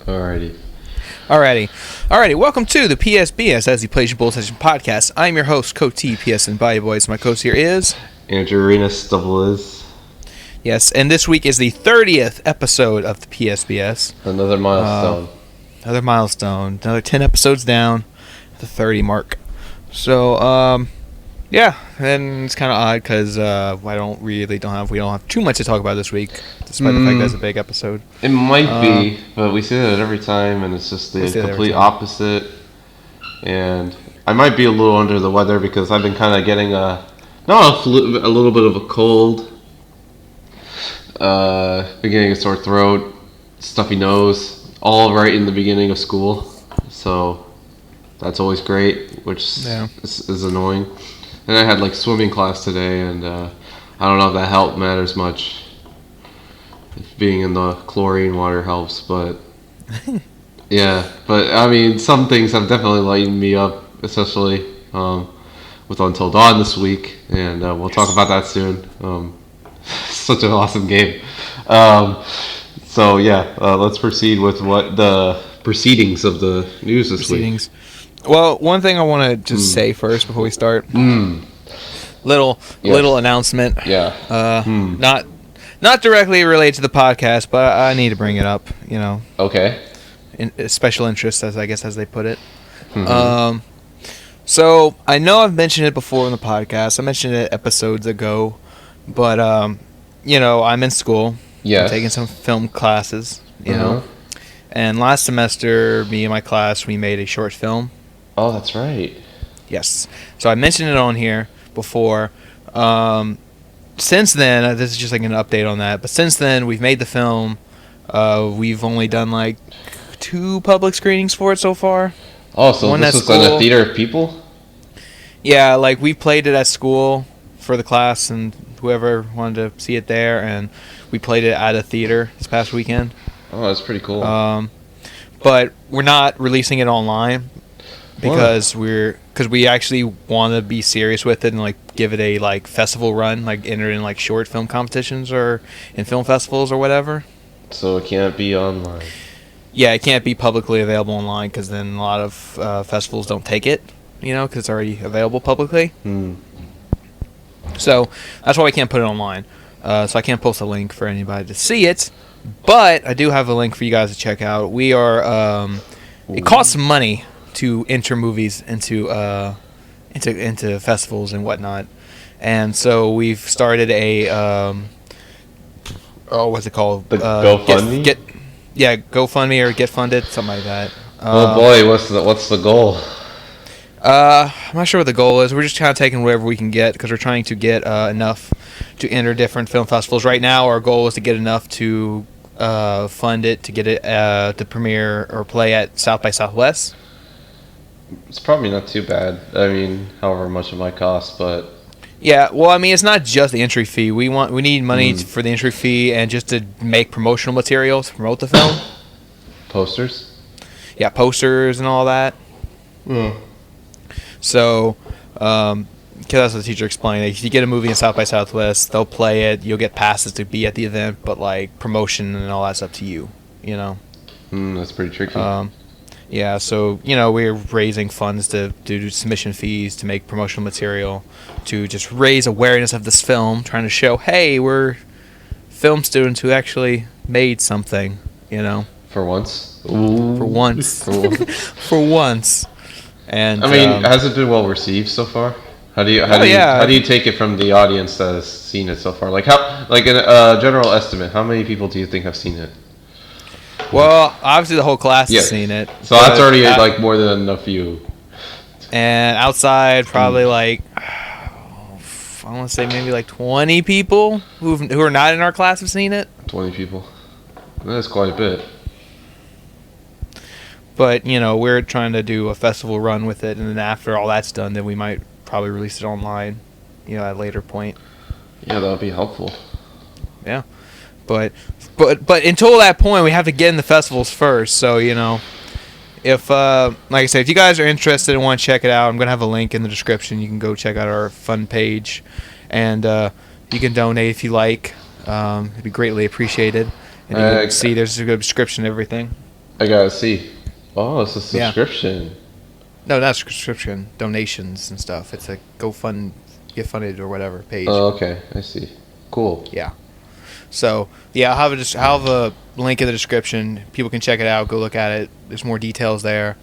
Alrighty. Alrighty. Welcome to the PSBS, as the PlayStation Bull Session Podcast. I'm your host, Coach T, PS and Body Boys. My host here is... Andrew Arenas, double is. Yes, and this week is the 30th episode of the PSBS. Another milestone. Another 10 episodes down, the 30 mark. So, yeah, and it's kind of odd because we don't have too much to talk about this week, despite the fact that it's a big episode. It might be, but we say that every time, and it's just the complete opposite. And I might be a little under the weather because I've been kind of getting a little bit of a cold. Been getting a sore throat, stuffy nose, all right in the beginning of school. So that's always great, which is annoying. And I had swimming class today, and I don't know if that help matters much. If being in the chlorine water helps, but yeah. But I mean, some things have definitely lightened me up, especially with Until Dawn this week, and we'll talk about that soon. Such an awesome game. So yeah, let's proceed with what the proceedings of the news this week. Well, one thing I want to just say first before we start. Little announcement. Yeah. Not directly related to the podcast, but I need to bring it up. Okay. In special interest, as they put it. So I know I've mentioned it before in the podcast. I mentioned it episodes ago, but I'm in school. Yeah. I'm taking some film classes. And last semester, me and my class, we made a short film. Oh, that's right. Yes. So I mentioned it on here before. Since then, this is just an update on that. But since then, we've made the film. We've only done 2 public screenings for it so far. Oh, so this was in a theater of people? Yeah, we played it at school for the class and whoever wanted to see it there. And we played it at a theater this past weekend. Oh, that's pretty cool. But we're not releasing it online. Because we actually want to be serious with it and give it a festival run, enter in short film competitions or in film festivals or whatever. So it can't be online. Yeah, it can't be publicly available online because then a lot of festivals don't take it, because it's already available publicly. So that's why we can't put it online. So I can't post a link for anybody to see it, but I do have a link for you guys to check out. We are. It costs money to enter movies into festivals and whatnot, and so we've started a what's it called? The GoFundMe. GoFundMe or Get Funded, something like that. Oh boy, what's the goal? I'm not sure what the goal is. We're just kind of taking whatever we can get because we're trying to get enough to enter different film festivals. Right now, our goal is to get enough to fund it to get it to premiere or play at South by Southwest. It's probably not too bad. I mean, however much it might cost, but yeah. Well, I mean, it's not just the entry fee. We need money for the entry fee and just to make promotional materials to promote the film. Posters. Yeah, posters and all that. So, because that's what the teacher explained. If you get a movie in South by Southwest, they'll play it. You'll get passes to be at the event, but promotion and all that's up to you. That's pretty tricky. Yeah, so, we're raising funds to do submission fees, to make promotional material, to just raise awareness of this film, trying to show, hey, we're film students who actually made something, For once? Ooh. For once. For once. And I mean, has it been well received so far? How do you take it from the audience that has seen it so far? In a general estimate, how many people do you think have seen it? Well, obviously the whole class has seen it. So that's already more than a few. And outside, probably I want to say maybe 20 people who are not in our class have seen it. 20 people. That's quite a bit. But, we're trying to do a festival run with it, and then after all that's done, then we might probably release it online, at a later point. Yeah, that would be helpful. Yeah. But until that point, we have to get in the festivals first. So, if, like I said, if you guys are interested and want to check it out, I'm going to have a link in the description. You can go check out our fund page. And you can donate if you like. It'd be greatly appreciated. And you can see there's a good description and everything. I gotta see. Oh, it's a subscription. Yeah. No, not subscription. Donations and stuff. It's a get funded or whatever page. Oh, okay. I see. Cool. Yeah. So yeah, I'll have a link in the description. People can check it out. Go look at it. There's more details there.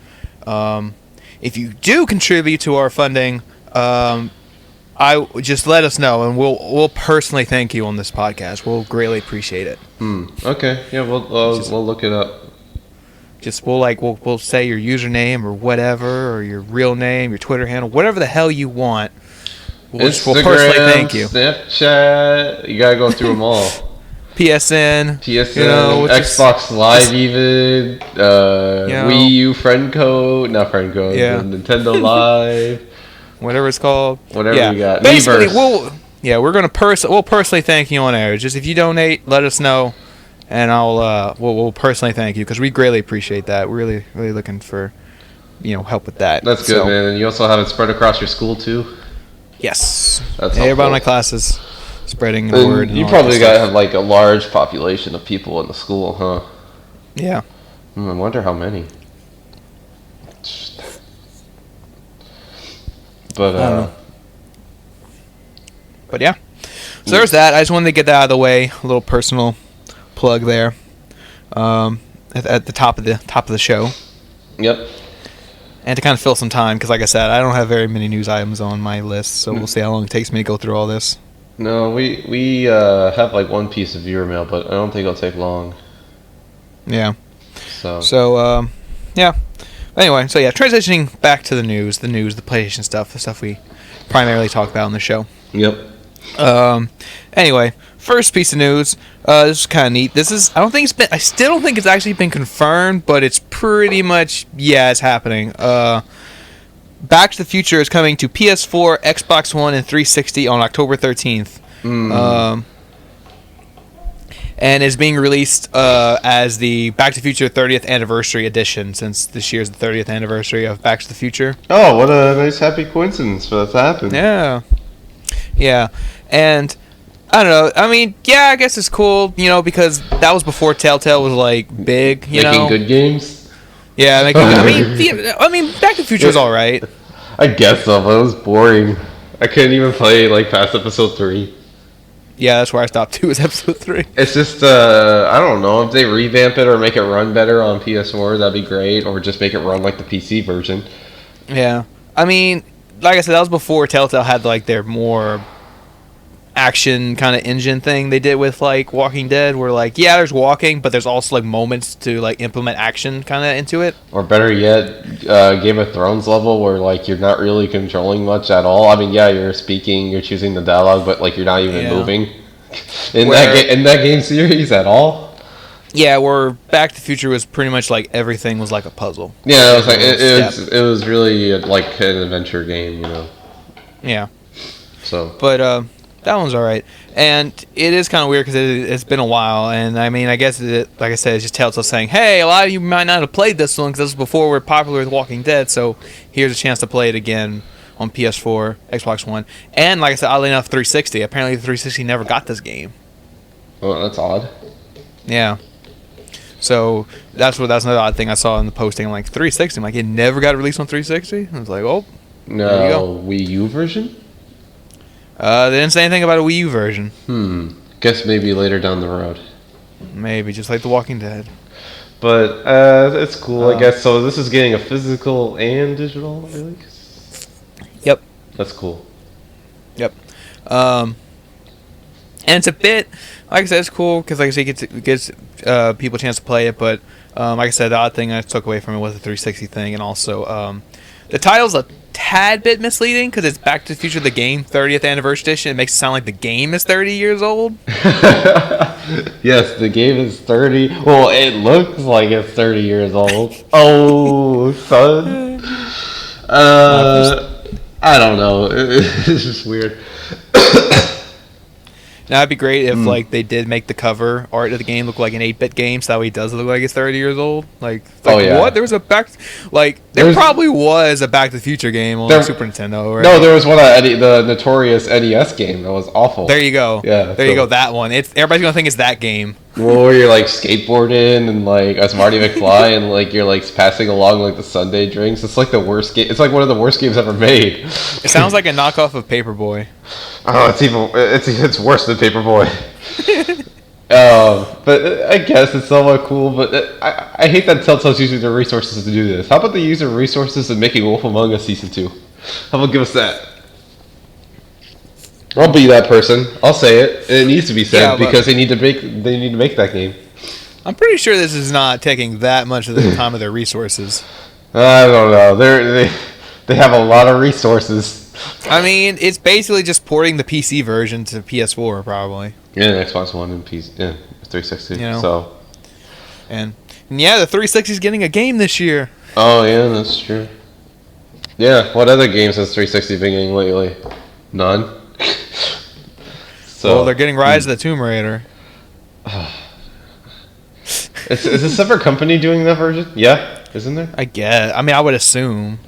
If you do contribute to our funding, I just let us know, and we'll personally thank you on this podcast. We'll greatly appreciate it. Okay. Yeah. We'll look it up. Just we'll say your username or whatever, or your real name, your Twitter handle, whatever the hell you want. We'll personally thank you. Snapchat. You gotta go through them all. PSN, Xbox Live, even Wii U friend code, not friend code, Nintendo Live, whatever it's called, whatever you got. Basically, we'll personally thank you on air. Just if you donate, let us know, and we'll personally thank you because we greatly appreciate that. We're really really looking for help with that. That's good, man. And you also have it spread across your school too. Yes, that's everybody in my classes. Spreading the word. You probably gotta have like a large population of people in the school, huh? Yeah. I wonder how many. But yeah. So there's that. I just wanted to get that out of the way. A little personal plug there. At the top of the show. Yep. And to kind of fill some time, because like I said, I don't have very many news items on my list, so we'll see how long it takes me to go through all this. No, we have like one piece of viewer mail, but I don't think it'll take long. Yeah. So yeah. Anyway, so yeah, transitioning back to the news, the PlayStation stuff, the stuff we primarily talk about on the show. Yep. Anyway, first piece of news. This is kind of neat. I still don't think it's actually been confirmed, but it's pretty much, it's happening. Back to the Future is coming to PS4, Xbox One, and 360 on October 13th. And is being released as the Back to the Future 30th Anniversary Edition, since this year's the 30th anniversary of Back to the Future. Oh, what a nice happy coincidence for that to happen. Yeah. Yeah. And I don't know. I mean, I guess it's cool, because that was before Telltale was like big, Making good games? Yeah, I mean, Back to the Future was all right. I guess so, but it was boring. I couldn't even play like past episode 3. Yeah, that's where I stopped too. Was episode 3. It's just I don't know if they revamp it or make it run better on PS4, that'd be great, or just make it run like the PC version. Yeah, I mean, like I said, that was before Telltale had like their more action kind of engine thing they did with like Walking Dead, where like there's walking, but there's also like moments to like implement action kind of into it. Or better yet, Game of Thrones level, where like you're not really controlling much at all. I mean, you're speaking, you're choosing the dialogue, but like you're not even moving in that game series at all. Yeah, where Back to the Future was pretty much like everything was like a puzzle. Yeah, it was like it was really like an adventure game, Yeah. So, but that one's all right, and it is kind of weird because it's been a while, and I mean, I guess like I said, it's just Telltale saying, "Hey, a lot of you might not have played this one because this was before we're popular with Walking Dead, so here's a chance to play it again on PS4, Xbox One, and like I said, oddly enough, 360. Apparently, the 360 never got this game. Oh, that's odd. Yeah. So that's another odd thing I saw in the posting. I'm like 360. I'm like, it never got released on 360. I was like, oh, no, there you go. Wii U version. They didn't say anything about a Wii U version. Guess maybe later down the road. Maybe, just like The Walking Dead. But it's cool, I guess. So this is getting a physical and digital release? Yep. That's cool. Yep. And it's a bit, like I said, it's cool because, like I said, it gives people a chance to play it. But like I said, the odd thing I took away from it was the 360 thing, and also the title's a tad bit misleading because it's Back to the Future, the game, 30th Anniversary Edition. It makes it sound like the game is 30 years old. Yes, the game is 30. Well, it looks like it's 30 years old. Oh, son. I don't know. It's just weird. Now, it'd be great if like they did make the cover art of the game look like an 8-bit game, so that way it does look like it's 30 years old. What? There was a there probably was a Back to the Future game on Super Nintendo. Right? No, there was one the notorious NES game that was awful. There you go. Yeah, there you go. That one. Everybody's gonna think it's that game. Well, where you're like skateboarding and like as Marty McFly and like you're like passing along like the Sunday drinks. It's like the worst game. It's like one of the worst games ever made. It sounds like a knockoff of Paperboy. Oh, it's worse than Paperboy. But I guess it's somewhat cool. But I hate that Telltale's using their resources to do this. How about they use their resources in making Wolf Among Us Season 2? How about give us that? I'll be that person. I'll say it. It needs to be said because they need to make that game. I'm pretty sure this is not taking that much of the time of their resources. I don't know. They have a lot of resources. I mean, it's basically just porting the PC version to PS4, probably. Yeah, Xbox One and PC, 360. So. And yeah, the 360 is getting a game this year. Oh yeah, that's true. Yeah, what other games has 360 been getting lately? None. Well, they're getting Rise of the Tomb Raider. Is a separate company doing that version? Yeah, isn't there? I guess. I mean, I would assume.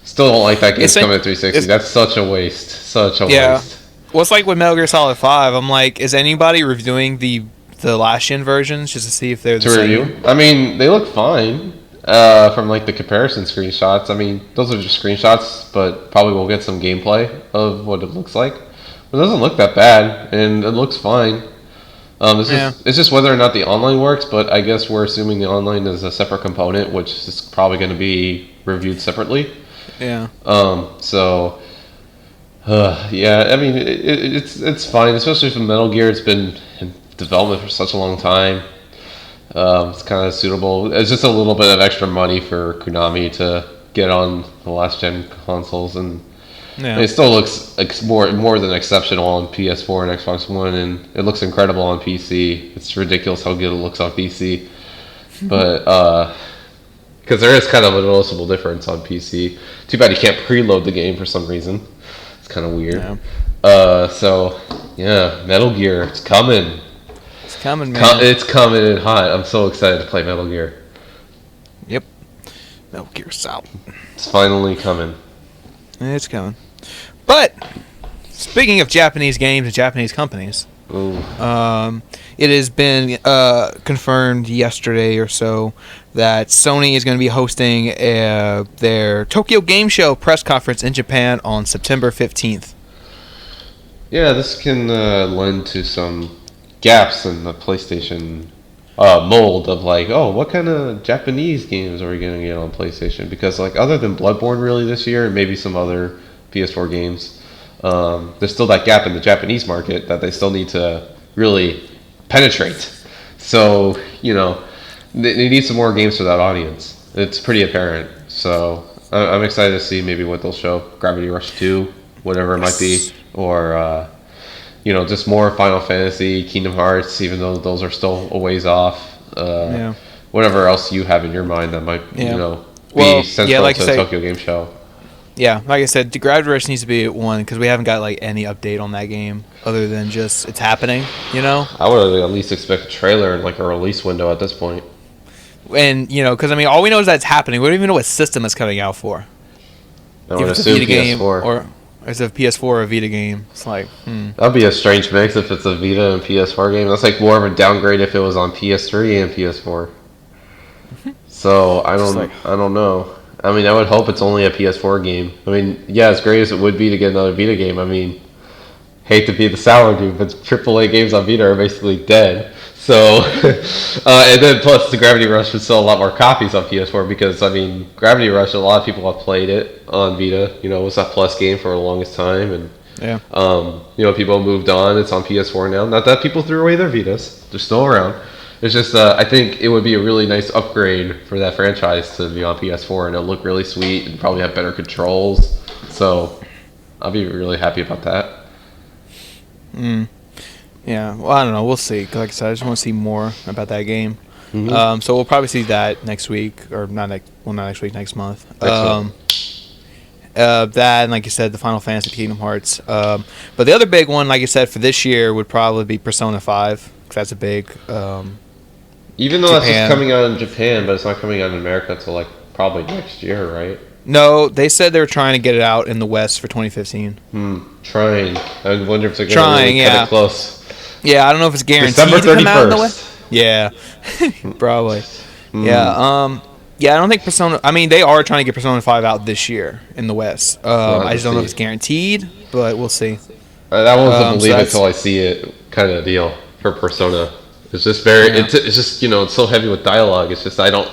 Still don't like that game coming to 360. That's such a waste. Such a waste. Well, it's like with Metal Gear Solid 5. I'm like, is anybody reviewing the last-gen versions just to see if they're the same? To review? I mean, they look fine from like the comparison screenshots. I mean, those are just screenshots, but probably we'll get some gameplay of what it looks like. It doesn't look that bad, and it looks fine. It's just whether or not the online works, but I guess we're assuming the online is a separate component, which is probably going to be reviewed separately. Yeah. I mean, it's fine, especially for Metal Gear. It's been in development for such a long time. It's kind of suitable. It's just a little bit of extra money for Konami to get on the last gen consoles, and it still looks more than exceptional on PS4 and Xbox One, and it looks incredible on PC. It's ridiculous how good it looks on PC, but because there is kind of a noticeable difference on PC. Too bad you can't preload the game for some reason. It's kind of weird. Metal Gear, it's coming. It's coming, man. It's coming in hot. I'm so excited to play Metal Gear. Yep. Metal Gear Solid. It's finally coming. It's coming. But speaking of Japanese games and Japanese companies, it has been confirmed yesterday or so that Sony is going to be hosting their Tokyo Game Show press conference in Japan on September 15th. Yeah, this can lend to some gaps in the PlayStation mold of like, what kind of Japanese games are we going to get on PlayStation? Because like other than Bloodborne really this year and maybe some other PS4 games, there's still that gap in the Japanese market that they still need to really penetrate. So, they need some more games for that audience. It's pretty apparent. So I'm excited to see maybe what they'll show. Gravity Rush 2, whatever it might be. Or, just more Final Fantasy, Kingdom Hearts, even though those are still a ways off. Whatever else you have in your mind that might, be central to the Tokyo Game Show. Yeah, like I said, the Gravity Rush needs to be at 1 because we haven't got like any update on that game other than just it's happening, I would at least expect a trailer and like a release window at this point. And, because I mean, all we know is that it's happening. We don't even know what system it's coming out for. I would assume game PS4. Or it's a PS4 or a Vita game. It's like, That'd be a strange mix if it's a Vita and PS4 game. That's like more of a downgrade if it was on PS3 and PS4. So I don't know. I mean, I would hope it's only a PS4 game. I mean, yeah, as great as it would be to get another Vita game, I mean, hate to be the sour dude, but AAA games on Vita are basically dead. So, and then plus the Gravity Rush would sell a lot more copies on PS4 because, I mean, Gravity Rush, a lot of people have played it on Vita. It was a Plus game for the longest time, and people moved on. It's on PS4 now. Not that people threw away their Vitas; they're still around. It's just, I think it would be a really nice upgrade for that franchise to be on PS4, and it'll look really sweet and probably have better controls. So, I'll be really happy about that. Yeah, well, I don't know. We'll see. Like I said, I just want to see more about that game. So we'll probably see that next week, or not next week, next month. That, and like you said, the Final Fantasy Kingdom Hearts. But the other big one, like you said, for this year would probably be Persona 5, because that's a big... Even though that's just coming out in Japan, but it's not coming out in America until like probably next year, right? No, they said they were trying to get it out in the West for 2015. Trying. I wonder if they're going to really cut it close. Yeah, I don't know if it's guaranteed December to come out in the 31st. West. Yeah, probably. Yeah, yeah, I don't think Persona. I mean, they are trying to get Persona 5 out this year in the West. I just don't know if it's guaranteed, but we'll see. That one's a believe it till I see it kind of deal for Persona. It's just very. Yeah. It's just it's so heavy with dialogue. It's just I don't.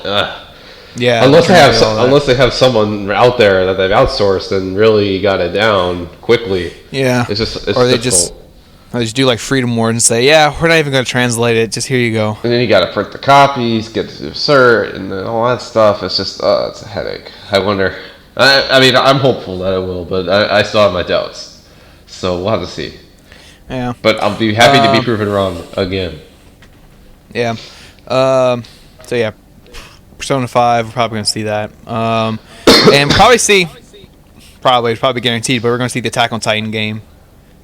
Yeah. Unless they have someone out there that they've outsourced and really got it down quickly. Yeah. It's just or they just do like Freedom Wars and say, yeah, we're not even going to translate it. Just here you go. And then you got to print the copies, get the cert, and then all that stuff. It's just it's a headache. I wonder. I mean, I'm hopeful that it will, but I still have my doubts. So we'll have to see. Yeah. But I'll be happy to be proven wrong again. Yeah. So yeah, Persona 5, we're probably going to see that. And probably guaranteed, but we're going to see the Attack on Titan game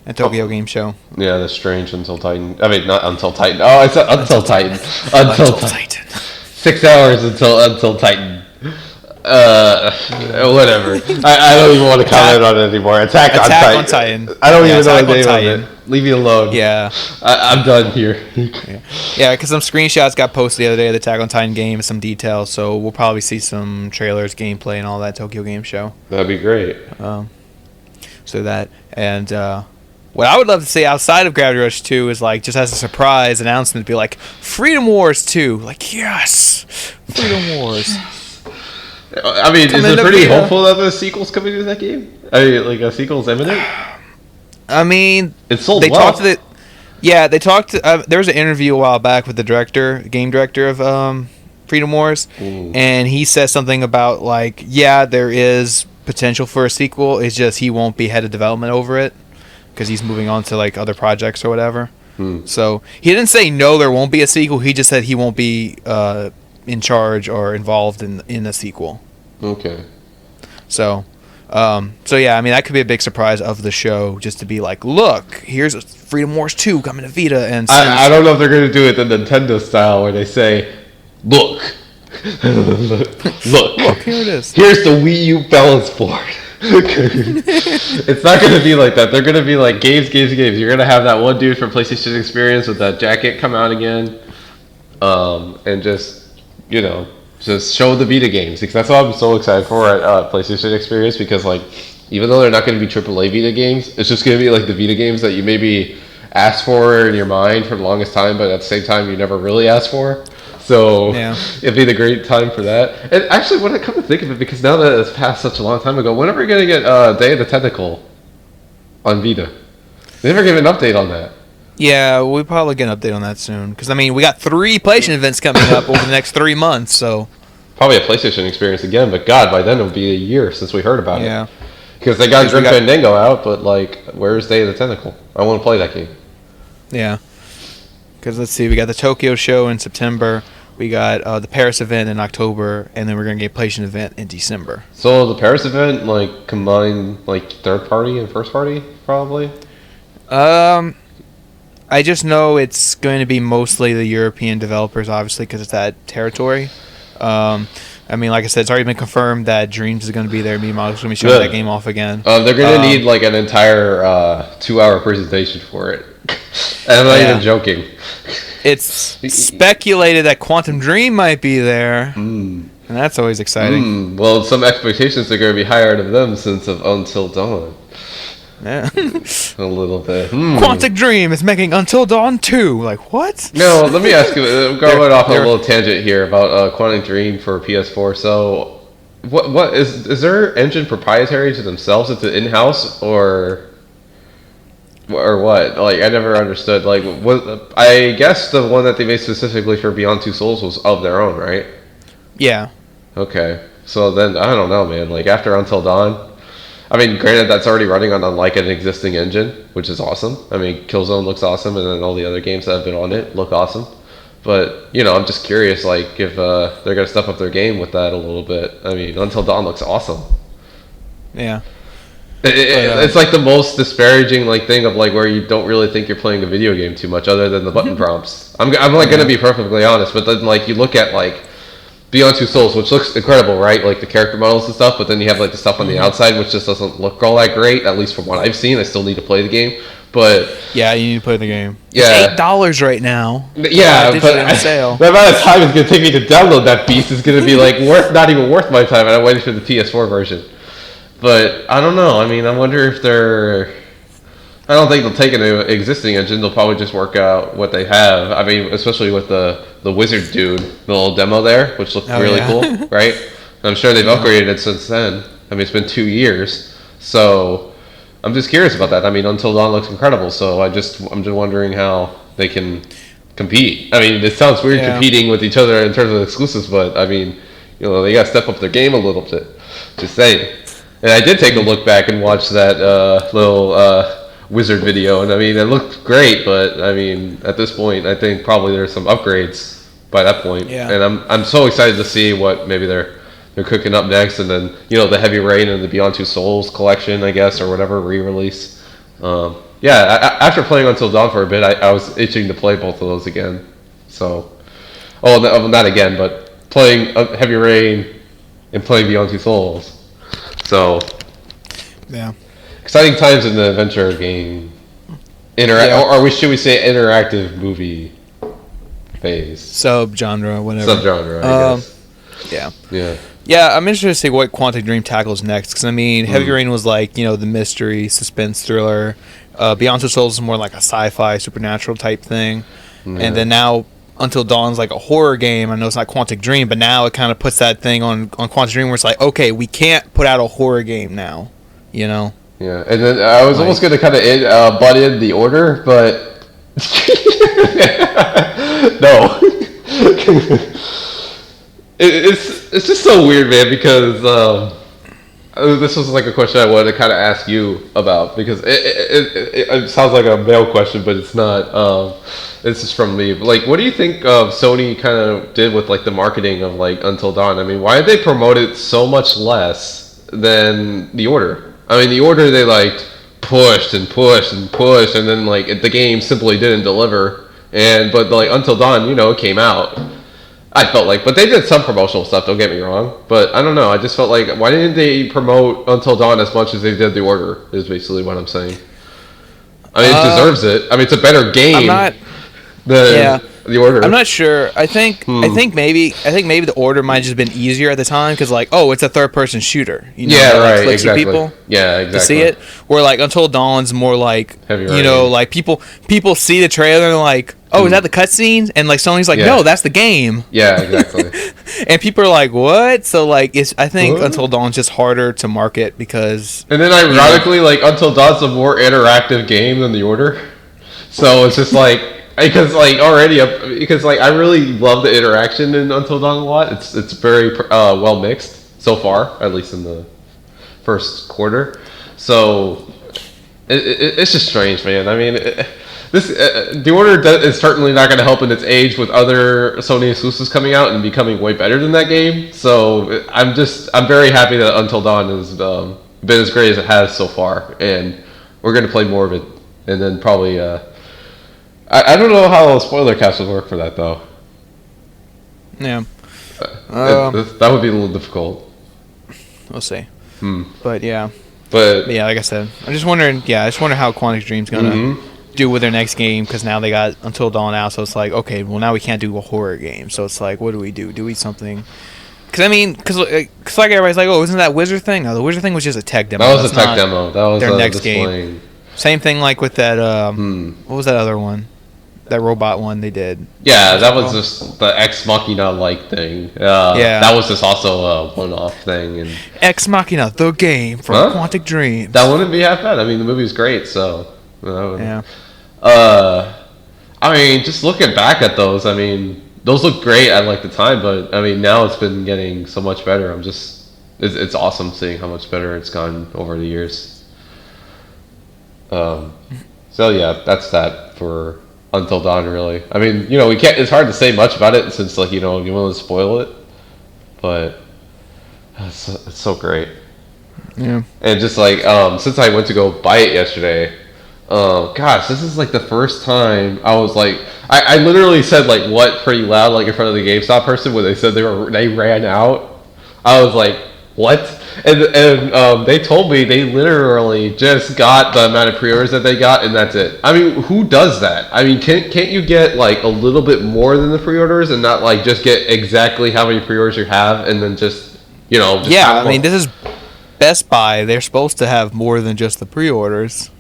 at Tokyo Game Show. Yeah, that's strange. Until Titan. I mean, not Until Titan. Oh, I said Until Titan. Until Titan. 6 hours until Titan. Whatever. I don't even want to comment on it anymore. Attack on Titan. I don't even know the name of it. Leave me alone. Yeah. I'm done here. Yeah, because some screenshots got posted the other day of the Attack on Titan game and some details, so we'll probably see some trailers, gameplay, and all that Tokyo Game Show. That'd be great. So that, and what I would love to see outside of Gravity Rush 2 is like just as a surprise announcement, be like Freedom Wars 2. Like, yes, Freedom Wars. I mean, is it pretty hopeful that the sequel's coming to that game? I mean, like a sequel's imminent? I mean, it's sold they well. There was an interview a while back with the game director of Freedom Wars, and he says something about like, yeah, there is potential for a sequel. It's just he won't be head of development over it because he's moving on to like other projects or whatever. So he didn't say no, there won't be a sequel. He just said he won't be in charge or involved in a sequel. Okay. So yeah, I mean that could be a big surprise of the show, just to be like, look, here's Freedom Wars 2 coming to Vita, and I don't know if they're going to do it the Nintendo style where they say, look, look, here it is. Here's the Wii U balance board. It's not going to be like that. They're going to be like games. You're going to have that one dude from PlayStation Experience with that jacket come out again, and just show the Vita games, because that's what I'm so excited for at PlayStation Experience, because like even though they're not going to be AAA Vita games, it's just going to be like the Vita games that you maybe asked for in your mind for the longest time, but at the same time you never really asked for. So it'd be the great time for that. And actually, when I come to think of it, because now that it's passed such a long time ago, when are we going to get Day of the Tentacle on Vita? They never gave an update on that. Yeah, we'll probably get an update on that soon. Because, I mean, we got 3 PlayStation events coming up over the next 3 months, so... Probably a PlayStation Experience again, but God, by then it'll be a year since we heard about it. Because they got Grim Fandango out, but, like, where's Day of the Tentacle? I want to play that game. Yeah. Because, let's see, we got the Tokyo show in September, we got the Paris event in October, and then we're going to get a PlayStation event in December. So the Paris event, like, combine, like, third party and first party, probably? I just know it's going to be mostly the European developers, obviously, because it's that territory. I mean, like I said, it's already been confirmed that Dreams is going to be there. Meanwhile, it's going to be showing that game off again. They're going to need, like, an entire 2-hour presentation for it. And I'm not even joking. It's speculated that Quantum Dream might be there. And that's always exciting. Well, some expectations are going to be higher of them since of Until Dawn. Yeah. A little bit. Quantic Dream is making Until Dawn 2. Like, what? No, let me ask you. I'm going off on a little tangent here about Quantic Dream for PS4. So, what is their engine proprietary to themselves? It's in-house or what? Like, I never understood. Like, I guess the one that they made specifically for Beyond Two Souls was of their own, right? Yeah. Okay. So then I don't know, man. Like after Until Dawn. I mean, granted, that's already running on like an existing engine, which is awesome. I mean, Killzone looks awesome, and then all the other games that have been on it look awesome. But, I'm just curious, like, if they're going to step up their game with that a little bit. I mean, Until Dawn looks awesome. Yeah. It's like the most disparaging, like, thing of, like, where you don't really think you're playing a video game too much, other than the button prompts. I'm like, going to be perfectly honest, but then, like, you look at, like, Beyond Two Souls, which looks incredible, right? Like the character models and stuff, but then you have like the stuff on the outside, which just doesn't look all that great, at least from what I've seen. I still need to play the game. But yeah, you need to play the game. Yeah. It's $8 right now. Yeah, but on sale. the amount of time it's gonna take me to download that beast is gonna be like not even worth my time, and I'm waiting for the PS4 version. But I don't know. I mean, I wonder if they're. I don't think they'll take an existing engine. They'll probably just work out what they have. I mean, especially with the wizard dude, the little demo there, which looked really cool, right? And I'm sure they've upgraded it since then. I mean, it's been 2 years, so I'm just curious about that. I mean, Until Dawn looks incredible, so I'm just wondering how they can compete. I mean, it sounds weird competing with each other in terms of exclusives, but I mean, they got to step up their game a little bit. Just saying. And I did take a look back and watch that little wizard video, and I mean, it looked great, but I mean, at this point, I think probably there's some upgrades by that point. Yeah. And I'm so excited to see what maybe they're cooking up next, and then the Heavy Rain and the Beyond Two Souls collection, I guess, or whatever re-release. After playing Until Dawn for a bit, I was itching to play both of those again. So, not again, but playing Heavy Rain and playing Beyond Two Souls. So, yeah. Exciting times in the adventure game, or should we say interactive movie phase? Subgenre, whatever. Subgenre, I guess. Yeah, I'm interested to see what Quantic Dream tackles next, because I mean, Heavy Rain was like the mystery, suspense thriller. Beyond Two Souls is more like a sci-fi, supernatural type thing, and then now Until Dawn's like a horror game. I know it's not Quantic Dream, but now it kind of puts that thing on Quantic Dream where it's like, okay, we can't put out a horror game now, Yeah, and then I was almost going to kind of butt in The Order, but no. It's just so weird, man, because this was like a question I wanted to kind of ask you about, because it sounds like a male question, but it's not. This is from me. Like, what do you think Sony kind of did with like the marketing of like Until Dawn? I mean, why did they promote it so much less than The Order? I mean, The Order, they like pushed and pushed and pushed, and then like the game simply didn't deliver. But like Until Dawn, it came out. I felt like, but they did some promotional stuff. Don't get me wrong, but I don't know. I just felt like, why didn't they promote Until Dawn as much as they did The Order? Is basically what I'm saying. I mean, it deserves it. I mean, it's a better game than The Order. I'm not sure. I think maybe The Order might have just been easier at the time, because like, it's a third-person shooter. Right, clicks exactly. People exactly. To see it. Where like Until Dawn's more like, like people see the trailer and they're like, is that the cutscenes? And like Sony's like, no, that's the game. Yeah, exactly. And people are like, what? So like, I think Until Dawn's just harder to market because. And then ironically, like Until Dawn's a more interactive game than The Order. So it's just like. Because I really love the interaction in Until Dawn a lot. It's very well mixed so far, at least in the first quarter. So it's just strange, man. I mean, The Order is certainly not going to help in its age with other Sony exclusives coming out and becoming way better than that game. So I'm very happy that Until Dawn has been as great as it has so far, and we're going to play more of it, and then probably. I don't know how a spoiler cast would work for that, though. Yeah. That would be a little difficult. We'll see. But yeah, like I said, I just wonder how Quantic Dream's gonna do with their next game, because now they got Until Dawn out, so it's like, okay, well now we can't do a horror game, so it's like, what do we do? Do we something? Because I mean, because like everybody's like, isn't that Wizard thing? No, the Wizard thing was just a tech demo. That was a tech demo. That was their next displaying. game. Same thing like with that. What was that other one? That robot one they did. Yeah, that was just the Ex Machina like thing. That was just also a one-off thing. And Ex Machina, the game from Quantic Dream. That wouldn't be half bad. I mean, the movie's great, so. Yeah. I mean, just looking back at those, I mean, those look great at like the time, but I mean, now it's been getting so much better. It's awesome seeing how much better it's gone over the years. So yeah, that's that for Until Dawn, really. I mean, we can't. It's hard to say much about it since, like, you want to spoil it, but it's so great. Yeah. And just like, since I went to go buy it yesterday, gosh, this is like the first time I was like, I literally said like what pretty loud, like in front of the GameStop person when they said they ran out. I was like, what? And they told me they literally just got the amount of pre-orders that they got, and that's it. I mean, who does that? I mean, can't you get like a little bit more than the pre-orders and not like just get exactly how many pre-orders you have, and then just just yeah. I mean, this is Best Buy. They're supposed to have more than just the pre-orders.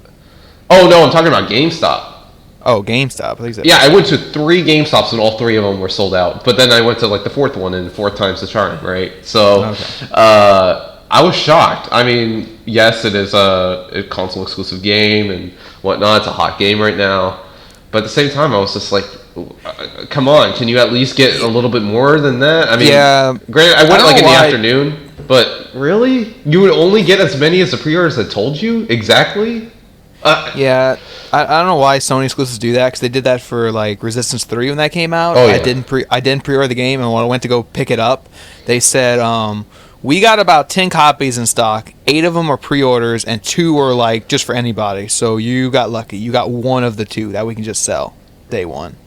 Oh no, I'm talking about GameStop. Oh, GameStop. I think yeah, I went to 3 GameStops and all 3 of them were sold out. But then I went to like the 4th one and 4th time's the charm, right? So I was shocked. I mean, yes, it is a console exclusive game and whatnot. It's a hot game right now. But at the same time, I was just like, come on, can you at least get a little bit more than that? I mean, granted, I went like in the afternoon, but really? You would only get as many as the pre-orders that told you? Exactly? Yeah, I don't know why Sony exclusives do that, because they did that for like Resistance 3 when that came out. Oh, yeah. I didn't pre-order the game, and when I went to go pick it up, they said we got about 10 copies in stock. 8 of them are pre-orders, and 2 are like just for anybody. So you got lucky. You got one of the 2 that we can just sell day one.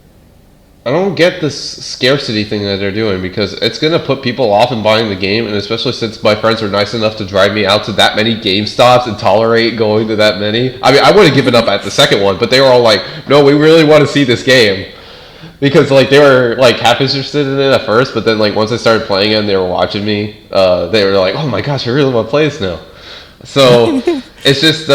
I don't get this scarcity thing that they're doing, because it's going to put people off in buying the game, and especially since my friends were nice enough to drive me out to that many GameStops and tolerate going to that many. I mean, I would have given up at the second one, but they were all like, no, we really want to see this game. Because like they were like half interested in it at first, but then like once I started playing it and they were watching me, they were like, oh my gosh, I really want to play this now. So it's just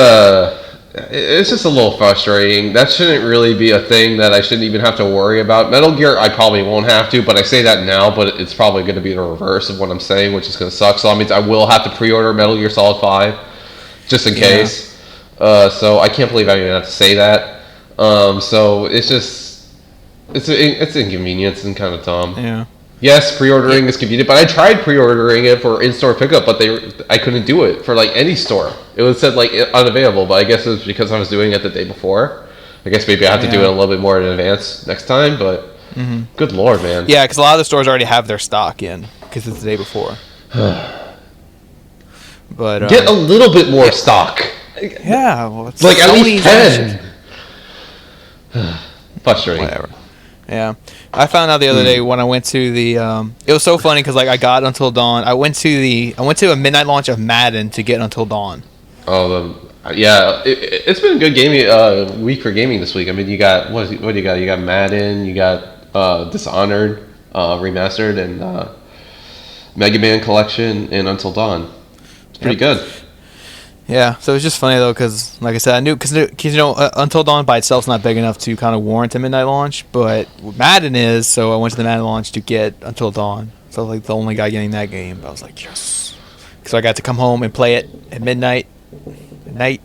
a little frustrating. That shouldn't really be a thing that I shouldn't even have to worry about. Metal Gear, I probably won't have to, but I say that now, but it's probably going to be the reverse of what I'm saying, which is going to suck. So that means I will have to pre-order Metal Gear Solid 5, just in case. So I can't believe I even have to say that. So it's just, it's inconvenience and kind of dumb. Yeah. Yes, pre-ordering is convenient, but I tried pre-ordering it for in-store pickup, but I couldn't do it for like any store. It was said like unavailable, but I guess it was because I was doing it the day before. I guess maybe I have to do it a little bit more in advance next time, but good lord, man. Yeah, because a lot of the stores already have their stock in, because it's the day before. But get a little bit more stock. Yeah, well, it's like at least 10. Frustrating. Whatever. Yeah, I found out the other day when I went to the. It was so funny because like I got Until Dawn. I went to a midnight launch of Madden to get Until Dawn. Oh, it's been a good gaming week for gaming this week. I mean, you got what do you got? You got Madden, you got Dishonored remastered, and Mega Man Collection, and Until Dawn. It's pretty good. Yeah, so it's just funny though, because like I said, I knew because Until Dawn by itself is not big enough to kind of warrant a midnight launch, but Madden is. So I went to the Madden launch to get Until Dawn. So I was like the only guy getting that game. But I was like, yes. So I got to come home and play it at midnight. Night.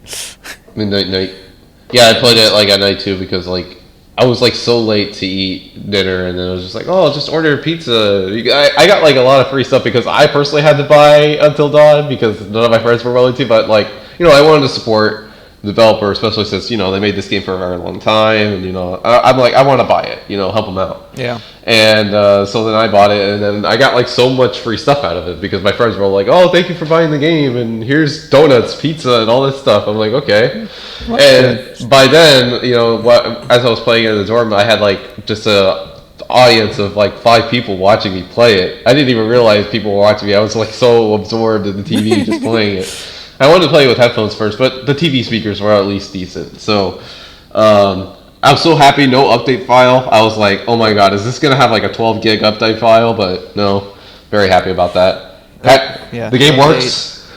Yeah, I played it like at night too, because like I was like so late to eat dinner, and then I was just like, oh, I'll just order pizza. I got like a lot of free stuff because I personally had to buy Until Dawn because none of my friends were willing to. But like, I wanted to support the developer, especially since they made this game for a very long time, and I'm like, I want to buy it, help them out. Yeah. And so then I bought it, and then I got like so much free stuff out of it because my friends were like, oh, thank you for buying the game, and here's donuts, pizza, and all this stuff. I'm like, okay. And by then, as I was playing it in the dorm, I had like just a audience of like 5 people watching me play it. I didn't even realize people were watching me. I was like so absorbed in the TV just playing it. I wanted to play it with headphones first, but the TV speakers were at least decent. So I'm so happy, no update file. I was like, oh my god, is this going to have like a 12 gig update file? But no, very happy about that. The game works.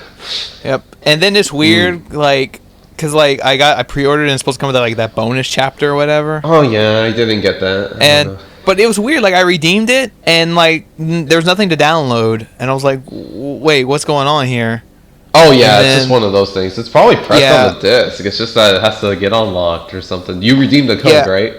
Yep. And then it's weird, like, because like I pre-ordered and it's supposed to come with like that bonus chapter or whatever. Oh yeah, I didn't get that. But it was weird, like I redeemed it and like there was nothing to download. And I was like, wait, what's going on here? Oh yeah, it's just one of those things. It's probably pressed on the disc. It's just that it has to get unlocked or something. You redeemed the code, right?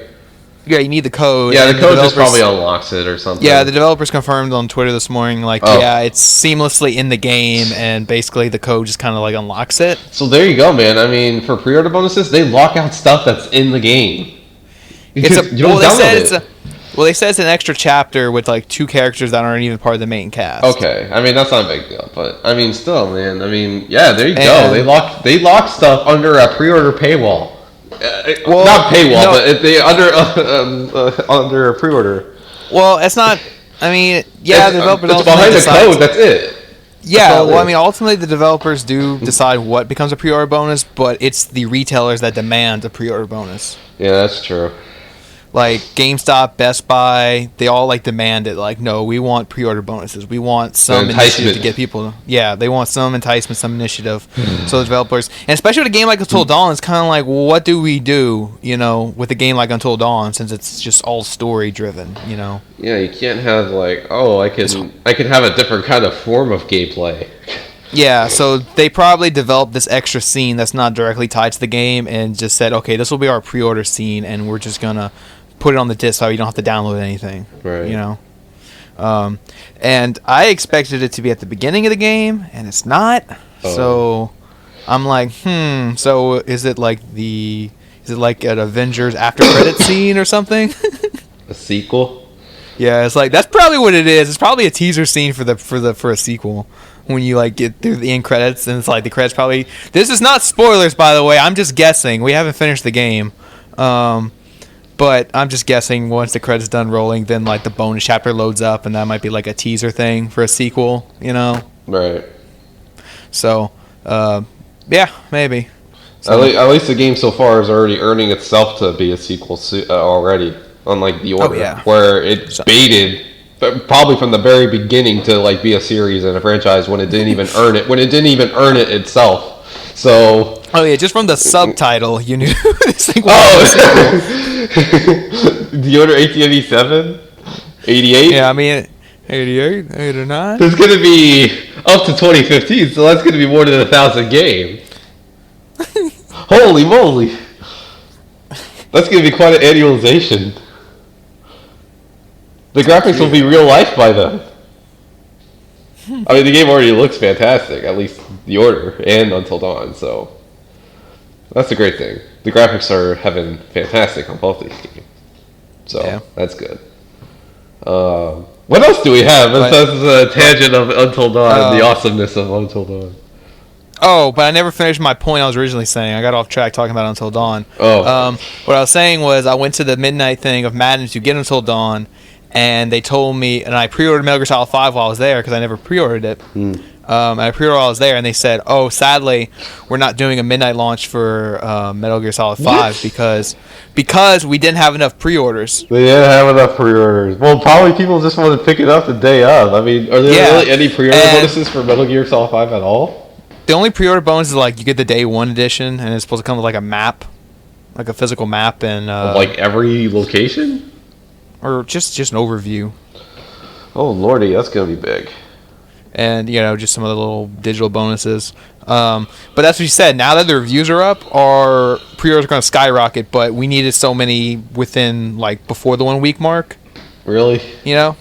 Yeah, you need the code. Yeah, the code just probably unlocks it or something. Yeah, the developers confirmed on Twitter this morning, like, it's seamlessly in the game, and basically the code just kind of like unlocks it. So there you go, man. I mean, for pre-order bonuses, they lock out stuff that's in the game. You don't download it. They said it's an extra chapter with like 2 characters that aren't even part of the main cast. Okay, I mean that's not a big deal, but I mean still, man. I mean, yeah, there you go. They lock stuff under a pre-order paywall. Well, not paywall, but they under a pre-order. Well, it's not. I mean, yeah, the developers it's behind the code. That's it. Yeah, well, I mean, ultimately the developers do decide what becomes a pre-order bonus, but it's the retailers that demand a pre-order bonus. Yeah, that's true. Like GameStop, Best Buy, they all like demand it. Like, no, we want pre-order bonuses. We want some initiative to get people. Yeah, they want some enticement, some initiative. So the developers, and especially with a game like Until Dawn, it's kind of like, well, what do we do? You know, with a game like Until Dawn, since it's just all story driven. You know. Yeah, you can't have like, oh, I can have a different kind of form of gameplay. Yeah, so they probably developed this extra scene that's not directly tied to the game, and just said, okay, this will be our pre-order scene, and we're just gonna put it on the disc so you don't have to download anything. Right. You know? And I expected it to be at the beginning of the game, and it's not. Oh. So I'm like, so is it like an Avengers after credit scene or something? A sequel? Yeah, it's like, that's probably what it is. It's probably a teaser scene for a sequel. When you like get through the end credits, and it's like the credits probably. This is not spoilers, by the way. I'm just guessing. We haven't finished the game. But I'm just guessing once the credits done rolling, then like the bonus chapter loads up, and that might be like a teaser thing for a sequel, you know? Right. So, yeah, maybe. So, at least the game so far is already earning itself to be a sequel already, unlike The Order, where it baited probably from the very beginning to like be a series and a franchise when it didn't even earn it itself. So. Oh yeah, just from the subtitle, you knew this thing was a sequel. The Order 1887, 88. Yeah, I mean 88, 89. There's gonna be up to 2015, so that's gonna be more than 1,000 games. Holy moly! That's gonna be quite an annualization. The graphics will be real life by then. I mean, the game already looks fantastic, at least The Order and Until Dawn, so that's a great thing. The graphics are having fantastic on both these games, so that's good. What else do we have? That's a tangent of Until Dawn and the awesomeness of Until Dawn. Oh, but I never finished my point I was originally saying. I got off track talking about Until Dawn. Oh. What I was saying was I went to the midnight thing of Madden to get Until Dawn, and they told me, and I pre-ordered Metal Gear Solid 5 while I was there because I never pre-ordered it. And I pre-ordered while I was there, and they said, oh, sadly, we're not doing a midnight launch for Metal Gear Solid 5 because we didn't have enough pre-orders. They didn't have enough pre-orders. Well, probably people just want to pick it up the day of. I mean, are there really any pre-order bonuses for Metal Gear Solid 5 at all? The only pre-order bonus is like you get the day one edition, and it's supposed to come with like a map, like a physical map, and of like every location, or just an overview. Oh lordy, that's gonna be big. And just some of the little digital bonuses. But that's what you said. Now that the reviews are up, our pre-orders are going to skyrocket. But we needed so many within before the 1 week mark. Really? Yeah.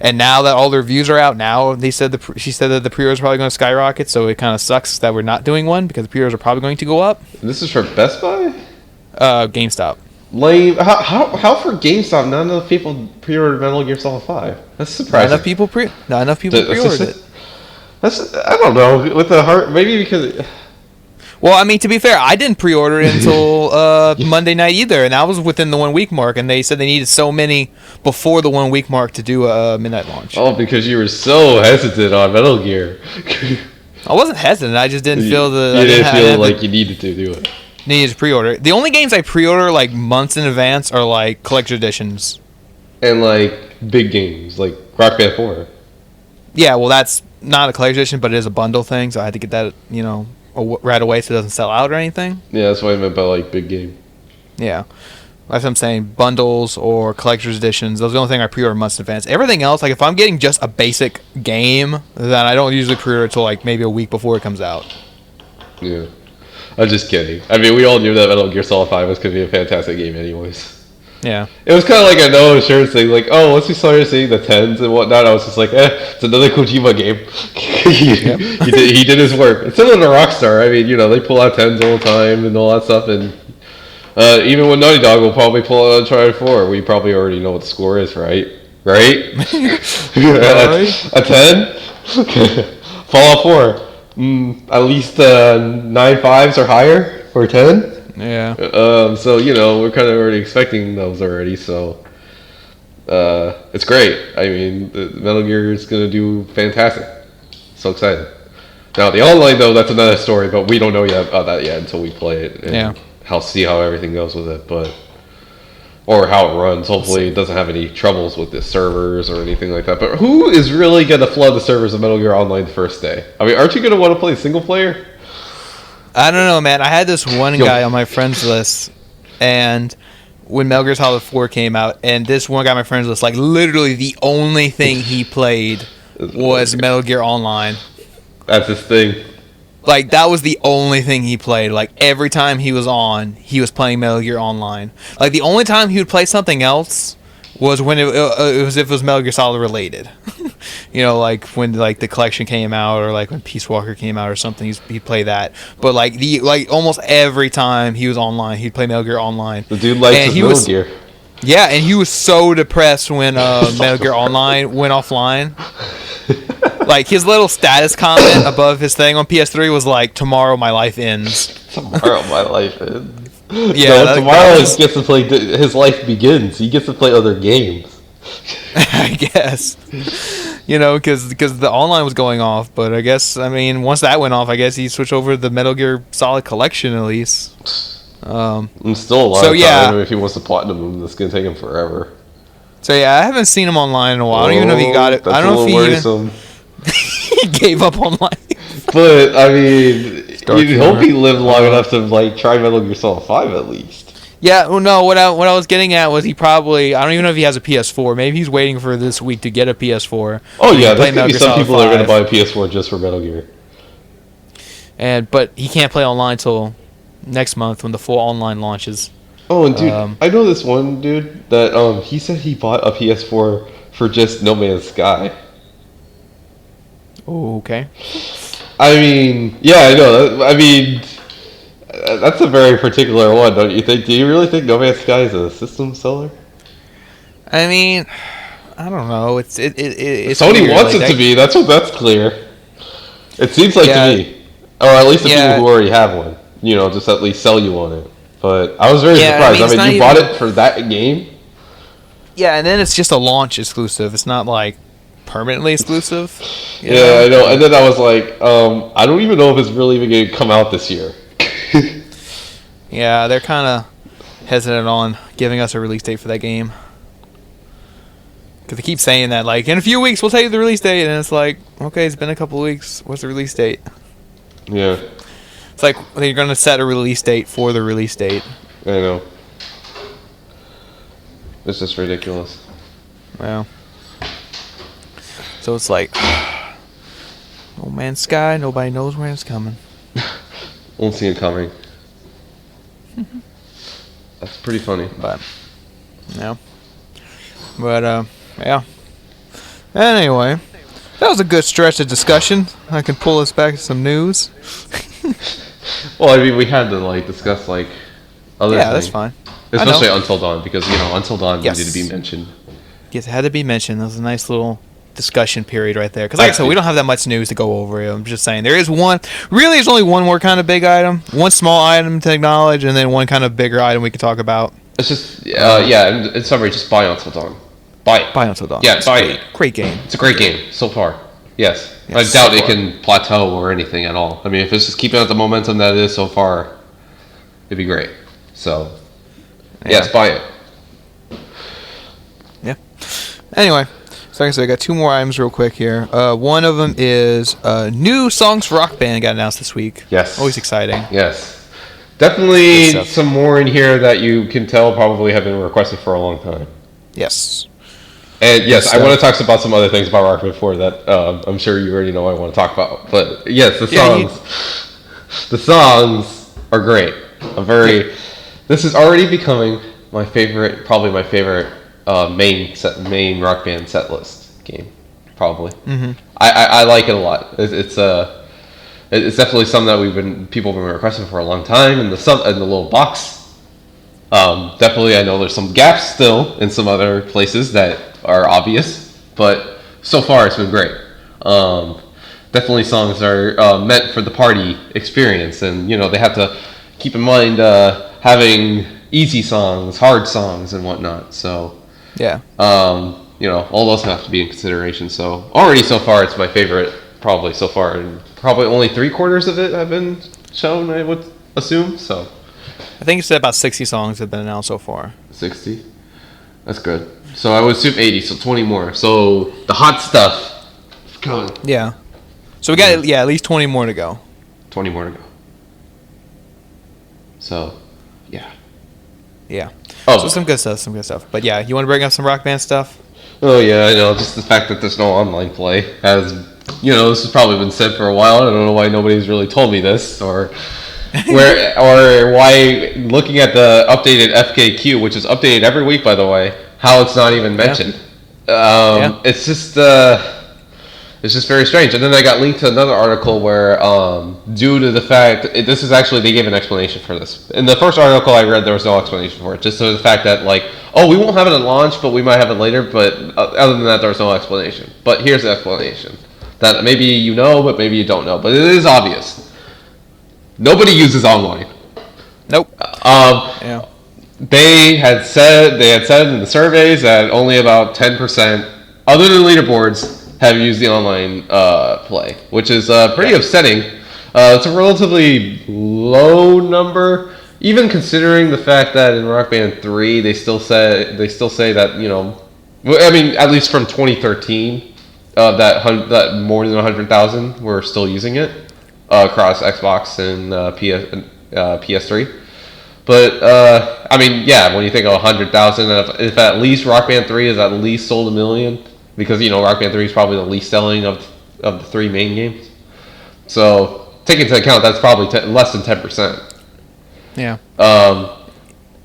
And now that all the reviews are out, now she said that the pre-orders are probably going to skyrocket. So it kind of sucks that we're not doing one because the pre-orders are probably going to go up. This is for Best Buy? GameStop. Lame. How for GameStop none of the people pre-ordered Metal Gear Solid 5? That's surprising. Not enough people pre-ordered it. I don't know. With the heart, maybe because. Well, I mean, to be fair, I didn't pre-order it until Monday night either, and that was within the 1 week mark. And they said they needed so many before the 1 week mark to do a midnight launch. Oh, because you were so hesitant on Metal Gear. I wasn't hesitant. I just didn't feel like you needed to do it. Needed to pre-order. The only games I pre-order months in advance are collector editions. And big games like Rock Band 4. Yeah, well that's not a collector edition, but it is a bundle thing, so I had to get that, right away so it doesn't sell out or anything. Yeah, that's what I meant by big game. Yeah. That's what I'm saying. Bundles or collector's editions, those are the only thing I pre-order months in advance. Everything else, if I'm getting just a basic game, then I don't usually pre-order until maybe a week before it comes out. Yeah. I'm just kidding. I mean, we all knew that Metal Gear Solid 5 was going to be a fantastic game anyways. Yeah. It was kind of like a no assurance thing. Once we started seeing the 10s and whatnot, I was just it's another Kojima game. He did his work. It's similar to Rockstar. I mean, they pull out 10s all the time and all that stuff. And even when Naughty Dog will probably pull out Uncharted 4, we probably already know what the score is, right? Right? A 10? Fallout 4. At least 9 5s or higher or 10. Yeah. So we're kind of already expecting those already. So it's great. I mean, Metal Gear is gonna do fantastic. so excited. Now the online though, that's another story, but we don't know yet about that yet until we play it and see how everything goes with it, or how it runs. Hopefully it doesn't have any troubles with the servers or anything like that. But who is really gonna flood the servers of Metal Gear Online the first day? I mean, aren't you gonna want to play single player? I don't know, man. I had this one guy on my friends list, and when Metal Gear Solid 4 came out, and this one guy on my friends list, like literally the only thing he played was Metal Gear Online. That's his thing. Like, that was the only thing he played. Like, every time he was on, he was playing Metal Gear Online. Like, the only time he would play something else was when it was if it was Metal Gear Solid related. You know, like, when, like, the collection came out, or, like, when Peace Walker came out or something, he'd play that. But, like, almost every time he was online, he'd play Metal Gear Online. The dude likes his Metal Gear. Yeah, and he was so depressed when Metal Gear Online went offline. Like, his little status comment above his thing on PS3 was like, "Tomorrow my life ends." Tomorrow my life ends. Yeah, no, tomorrow he gets to play. His life begins. He gets to play other games. I guess. You know, because the online was going off, but I guess, I mean, once that went off, I guess he switched over to the Metal Gear Solid collection at least. I'm still a lot of time. If he wants to platinum him, that's gonna take him forever. So yeah, I haven't seen him online in a while. I don't even know if he got it. I don't know if he worrisome. He gave up online. But I mean, you'd hope he lived long enough to like try Metal Gear Solid 5 at least. Yeah, well, no. What I was getting at was he probably, I don't even know if he has a PS4. Maybe he's waiting for this week to get a PS4. Oh yeah, there's gonna be some people that are gonna buy a PS4 just for Metal Gear. But he can't play online till next month when the full online launches. Oh, and dude, I know this one dude that he said he bought a PS4 for just No Man's Sky. Oh, okay. I mean, yeah, I know. I mean, that's a very particular one, don't you think? Do you really think No Man's Sky is a system seller? I mean, I don't know. It's Sony weird. wants it to be. That's clear. It seems like to me, or at least the people who already have one. You know, just at least sell you on it. But I was very surprised. I mean, you bought it for that game? Yeah, and then it's just a launch exclusive. It's not like permanently exclusive. Yeah, I know. And then I was like, I don't even know if it's really even going to come out this year. Yeah, they're kind of hesitant on giving us a release date for that game. Because they keep saying that, like, in a few weeks we'll tell you the release date. And it's like, okay, it's been a couple of weeks. What's the release date? Yeah. It's like they're going to set a release date for the release date. I know. It's just ridiculous. Well. So it's like, No Man's Sky, nobody knows when it's coming. Won't see it coming. That's pretty funny. But, yeah. But, yeah. Anyway, that was a good stretch of discussion. I can pull us back to some news. Well, I mean, we had to, like, discuss, like, other things. Yeah, that's fine. Especially Until Dawn, because, you know, Until Dawn needed to be mentioned. Yes, it had to be mentioned. That was a nice little discussion period right there. Because, like I said, we don't have that much news to go over. I'm just saying. There is one. Really, there's only one more kind of big item. One small item to acknowledge, and then one kind of bigger item we could talk about. It's just, in summary, just buy Until Dawn. Buy it. Buy Until Dawn. Yeah, buy it. Great game. It's a great game so far. Yes. I doubt it can plateau or anything at all. I mean, if it's just keeping up the momentum that it is so far, it'd be great. So, yes, buy it. Yeah. Anyway, so like I said, I got two more items real quick here. One of them is new songs for Rock Band got announced this week. Yes. Always exciting. Yes. Definitely some more in here that you can tell probably have been requested for a long time. Yes. And yes, I want to talk about some other things about Rock Band 4 that I'm sure you already know I want to talk about. But yes, the songs are great. This is already becoming my favorite, probably my favorite main Rock Band set list game, probably. Mm-hmm. I like it a lot. It's definitely something that people have been requesting for a long time. And the little box, definitely I know there's some gaps still in some other places that are obvious, but so far it's been great. Definitely songs are meant for the party experience, and you know they have to keep in mind having easy songs, hard songs, and whatnot. So you know all those have to be in consideration. So already so far it's my favorite probably so far, and probably only 3/4 of it have been shown, I would assume. So I think it's about 60 songs have been announced so far. 60. That's good. So I would assume 80, so 20 more. So the hot stuff is coming. Yeah. So we got at least 20 more to go. 20 more to go. So, yeah. Yeah. Oh. So some good stuff. But yeah, you want to bring up some Rock Band stuff? Oh yeah, I know. Just the fact that there's no online play has, this has probably been said for a while. I don't know why nobody's really told me this, or why looking at the updated FAQ, which is updated every week, by the way, how it's not even mentioned. Yeah. It's just very strange. And then I got linked to another article where, due to the fact, this is actually, they gave an explanation for this. In the first article I read, there was no explanation for it. Just so the fact that, we won't have it at launch, but we might have it later. But other than that, there was no explanation. But here's the explanation. That maybe you know, but maybe you don't know. But it is obvious. Nobody uses online. Nope. Yeah. They had said in the surveys that only about 10%, other than leaderboards, have used the online play, which is pretty upsetting. It's a relatively low number, even considering the fact that in Rock Band 3 they still say that at least from 2013, that more than 100,000 were still using it across Xbox and PS3. But when you think of 100,000, if at least Rock Band 3 is at least sold 1 million. Because, Rock Band 3 is probably the least selling of the 3 main games. So, take into account, that's probably less than 10%. Yeah.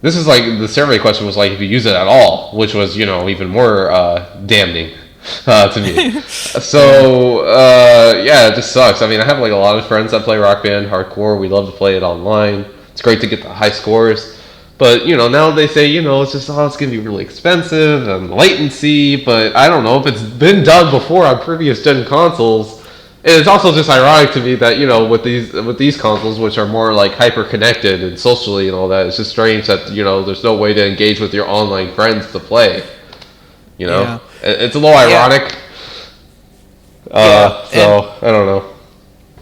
This is the survey question was if you use it at all, which was, even more damning to me. So, it just sucks. I have a lot of friends that play Rock Band hardcore. We love to play it online. It's great to get the high scores. But, now they say, it's just, it's going to be really expensive and latency. But I don't know if it's been done before on previous gen consoles. And it's also just ironic to me that, with these consoles, which are more hyper-connected and socially and all that, it's just strange that, there's no way to engage with your online friends to play. Yeah. It's a little ironic. I don't know.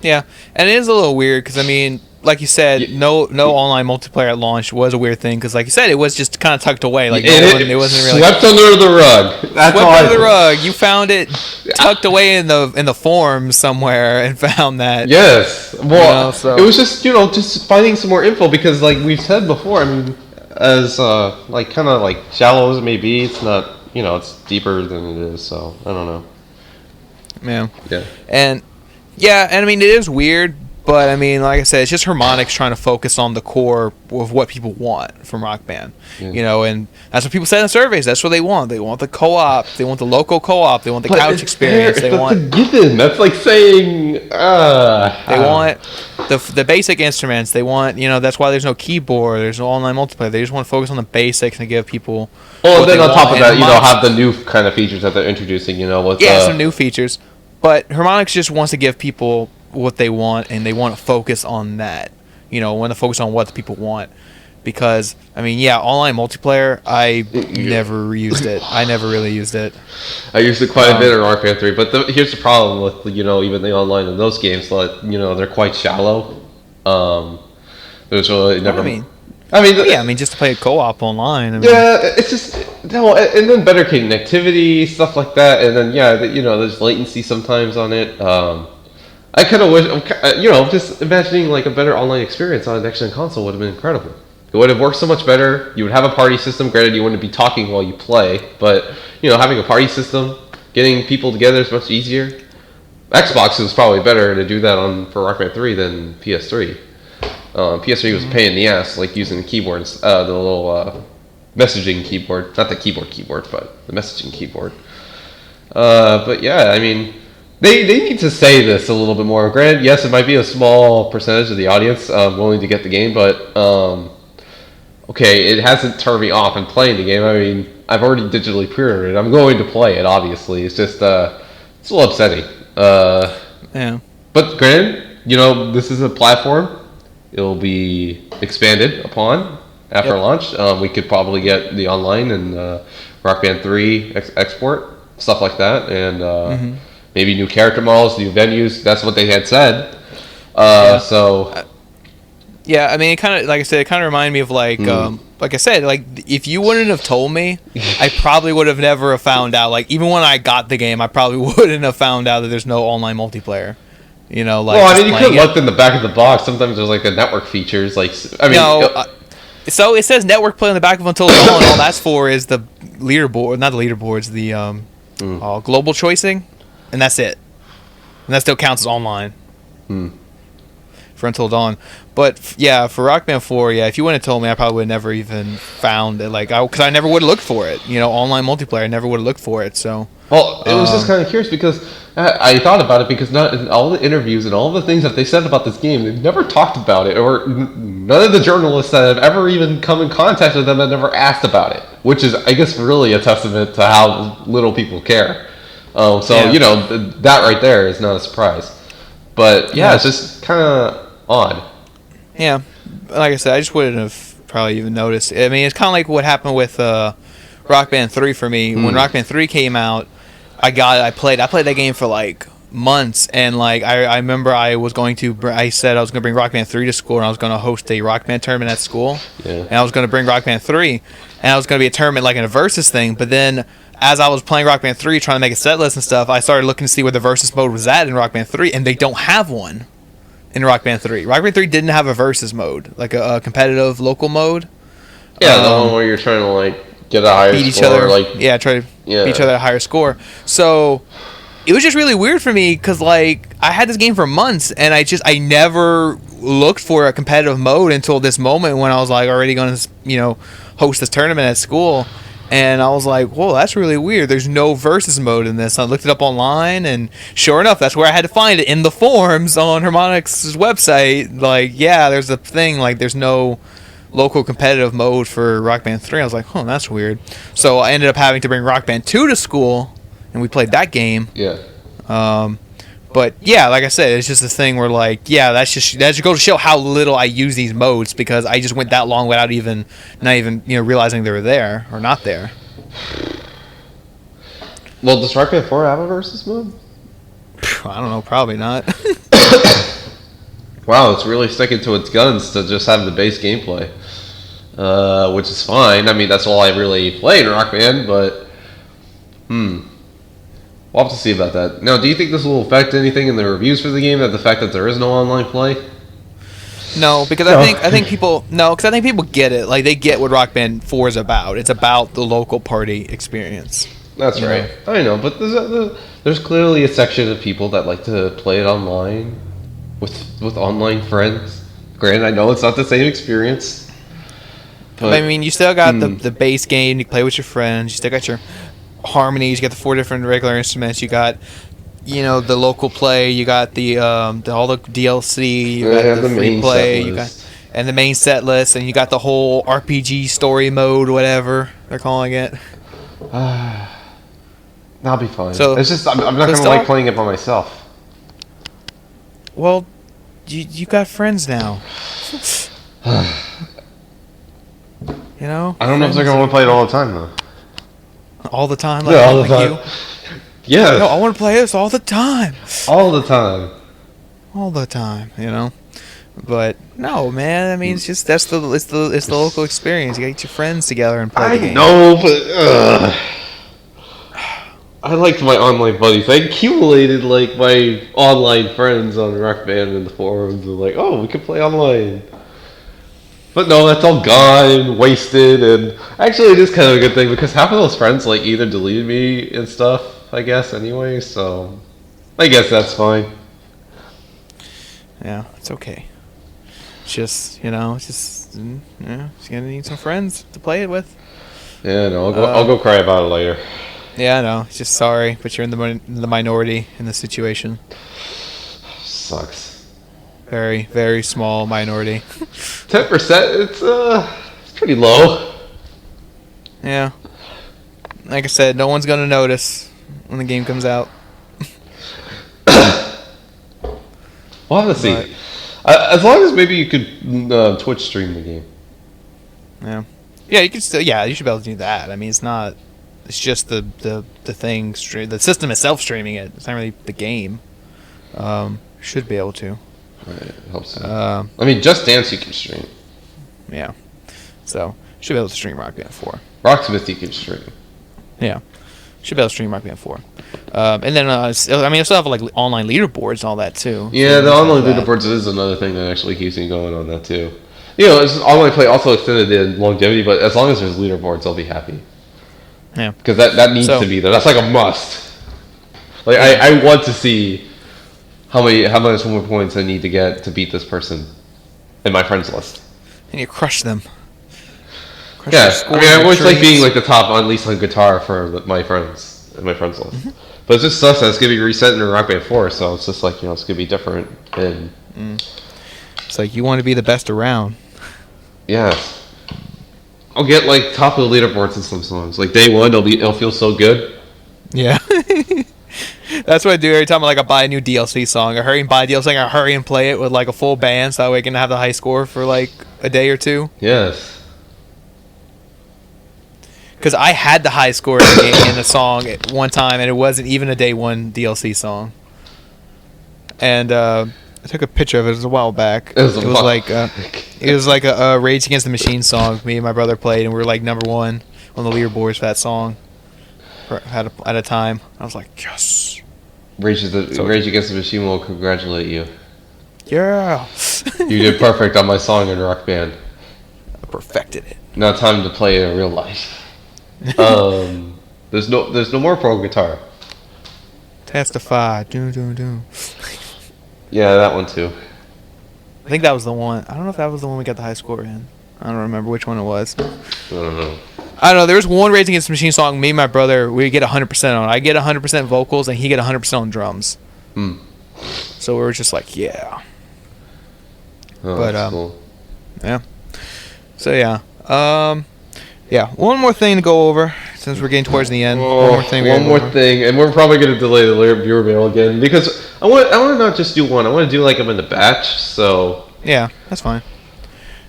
Yeah, and it is a little weird because, like you said, no online multiplayer at launch was a weird thing because, like you said, it was just kind of tucked away. It wasn't really swept under the rug. Swept under the rug. You found it tucked away in the forums somewhere and found that. Yes. Well, it was just just finding some more info because, like we've said before, as kind of shallow as it may be, it's not. It's deeper than it is. So I don't know. Yeah. Yeah. And it is weird. But, like I said, it's just Harmonix trying to focus on the core of what people want from Rock Band. Yeah. And that's what people said in surveys. That's what they want. They want the co-op. They want the local co-op. They want the couch experience. They want... That's a given. That's like saying... They want the basic instruments. They want, that's why there's no keyboard. There's no online multiplayer. They just want to focus on the basics and give people... Well, then on top of that, have the new kind of features that they're introducing, with... some new features. But Harmonix just wants to give people... what they want, and they want to focus on that. Want to focus on what the people want. Because, online multiplayer, I never used it. I never really used it. I used it quite a bit in Rock Band 3, but here's the problem with, even the online in those games, they're quite shallow. There's really never... just to play a co-op online. It's just... No, and then better connectivity, stuff like that, and then, there's latency sometimes on it. I kind of wish, just imagining a better online experience on a next-gen console would have been incredible. It would have worked so much better. You would have a party system. Granted, you wouldn't be talking while you play, but, having a party system, getting people together is much easier. Xbox is probably better to do that for Rock Band 3 than PS3. PS3 was a pain in the ass, using the keyboards, the little messaging keyboard. Not the keyboard, but the messaging keyboard. But yeah, They need to say this a little bit more. Granted, yes, it might be a small percentage of the audience willing to get the game, but it hasn't turned me off in playing the game. I've already digitally pre-ordered it. I'm going to play it, obviously. It's just, it's a little upsetting. Yeah. But granted, this is a platform. It'll be expanded upon after launch. We could probably get the online and Rock Band 3 export, stuff like that, and... maybe new character models, new venues. That's what they had said. So. Yeah, I mean, it kind of, like I said, it kind of reminded me of like I said, like if you wouldn't have told me, I probably would have never have found out. Like even when I got the game, I probably wouldn't have found out that there's no online multiplayer. You know, like. Well, I mean, you could have looked in the back of the box. Sometimes there's like the network features. Like, I mean, no. So it says network play on the back of Until Dawn. All that's for is the leaderboard, not the leaderboards, the global choicing, and that's it. And that still counts as online. For Until Dawn. But yeah, for Rock Band 4, yeah, if you wouldn't have told me, I probably would have never even found it. Like, because I never would have looked for it. You know, online multiplayer, I never would have looked for it. So. Well, it was just kind of curious because I thought about it because not in all the interviews and all the things that they said about this game, they've never talked about it, or none of the journalists that have ever even come in contact with them have never asked about it, which is, I guess, really a testament to how little people care. You know, that right there is not a surprise. But yeah, it's just kind of odd. Yeah, like I said, I just wouldn't have probably even noticed. I mean, it's kind of like what happened with Rock Band 3 for me. When Rock Band 3 came out, I played that game for like months, and like I remember I said I was going to bring Rock Band 3 to school, and I was going to host a Rock Band tournament at school, and I was going to bring Rock Band 3, and I was going to be a tournament like in a versus thing, but then as I was playing Rock Band 3, trying to make a set list and stuff, I started looking to see where the versus mode was at in Rock Band 3, and they don't have one in Rock Band 3. Rock Band 3 didn't have a versus mode, like a competitive local mode. Yeah, the one where you're trying to like get a higher beat score. Each other, like, try to beat each other at a higher score. So it was just really weird for me because like I had this game for months, and I never looked for a competitive mode until this moment when I was like already going to host this tournament at school. And I was like, whoa, that's really weird. There's no versus mode in this. I looked it up online, and sure enough, that's where I had to find it, in the forums on Harmonix's website. Like, yeah, there's a thing, like, there's no local competitive mode for Rock Band 3. I was like, oh, that's weird. So I ended up having to bring Rock Band 2 to school, and we played that game. Yeah. But yeah, like I said, it's just a thing where like, yeah, that just goes to show how little I use these modes, because I just went that long without not even realizing they were there or not there. Well, does Rock Band 4 have a versus mode? I don't know, probably not. Wow, it's really sticking to its guns to just have the base gameplay, which is fine. I mean, that's all I really play in Rock Band, but we'll have to see about that. Now, do you think this will affect anything in the reviews for the game, that the fact that there is no online play? No, because I think people get it. Like, they get what Rock Band 4 is about. It's about the local party experience. That's right. I know, but there's clearly a section of people that like to play it online with online friends. Granted, I know it's not the same experience. But I mean, you still got the base game. You play with your friends. You still got your harmonies. You got the 4 different regular instruments. You got the local play. You got the all the DLC. You got the free play. You got and the main set list, and you got the whole RPG story mode, whatever they're calling it. I'll be fine. So it's just I'm not gonna like playing it by myself. Well, you got friends now. I don't know if they're gonna want to play it all the time though. All the time? Like, yeah, all the time. Yeah. No, I want to play this all the time. All the time. All the time, But no, man. I mean, it's just it's the local experience. You got to get your friends together and play the game. I know, but I liked my online buddies. I accumulated like my online friends on Rock Band in the forums, and like, oh, we can play online. But no, that's all gone, wasted, and actually it is kind of a good thing because half of those friends like either deleted me and stuff, I guess, anyway, so I guess that's fine. Yeah, it's okay. Just gonna need some friends to play it with. Yeah, no, I'll go cry about it later. Yeah, I know. It's just sorry, but you're in the minority in this situation. Sucks. Very, very small minority. 10%. It's pretty low. Yeah. Like I said, no one's gonna notice when the game comes out. We'll have to see. As long as maybe you could Twitch stream the game. Yeah. Yeah, you can still. Yeah, you should be able to do that. I mean, it's not It's just the thing, the system itself streaming it. It's not really the game. Should be able to. Right, I hope so. I mean, Just Dance you can stream. Yeah. So, should be able to stream Rock Band 4. Rocksmith you can stream. Yeah. Should be able to stream Rock Band 4. And then, I mean, I still have like online leaderboards and all that too. Yeah, the online leaderboards is another thing that actually keeps me going on that too. You know, it's online play also extended the longevity, but as long as there's leaderboards, I'll be happy. Yeah. Because that needs to be there. That's like a must. Like, I want to see how much more points I need to get to beat this person in my friends list. And you crush them. Yeah, I mean, I always like being like the top, at least on guitar for my friends in my friends list. Mm-hmm. But it's just sucks that it's gonna be reset in Rock Band 4, so it's just like, you know, it's gonna be different. And it's like you want to be the best around. Yeah, I'll get like top of the leaderboards in some songs. Like day one, it'll feel so good. Yeah. That's what I do every time I buy a new DLC song. I hurry and buy a DLC song. I hurry and play it with like a full band so that way I can have the high score for like a day or two. Yes. Because I had the high score in the song at one time, and it wasn't even a day one DLC song. And I took a picture of it. It was a while back. It was like a Rage Against the Machine song. Me and my brother played, and we were like number one on the leaderboards for that song at a time. I was like, yes. Rage Against the Machine will congratulate you. Yeah. You did perfect on my song in Rock Band. I perfected it. Now time to play it in real life. There's no more pro guitar. Testify. Do. Yeah, that one too. I think that was the one. I don't know if that was the one we got the high score in. I don't remember which one it was. I don't know. I don't know. There was one Rage Against the Machine song. Me and my brother, we get 100% on. I get 100% vocals, and he get 100% on drums. So we were just like, yeah. Oh, but that's cool. Yeah. So yeah. Yeah. One more thing to go over since we're getting towards the end. One more thing, and we're probably going to delay the viewer mail again because I want to not just do one. I want to do like them in the batch. So yeah, that's fine.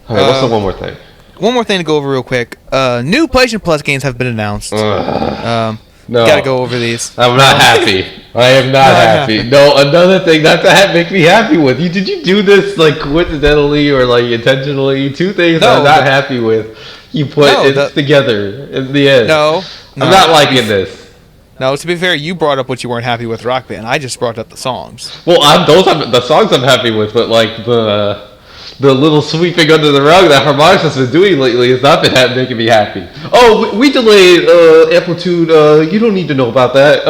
All right, what's the one more thing? One more thing to go over real quick. New PlayStation Plus games have been announced. No. Gotta go over these. I'm not happy. I am not happy. No, another thing not to make me happy with. Did you do this like coincidentally or like intentionally? Two things I'm not happy with. You put it together in the end. No. I'm not liking this. No, to be fair, you brought up what you weren't happy with Rock Band. I just brought up the songs. Well, the songs I'm happy with, but like the little sweeping under the rug that Harmonix has been doing lately has not been making me happy. Oh, we delayed Amplitude. You don't need to know about that.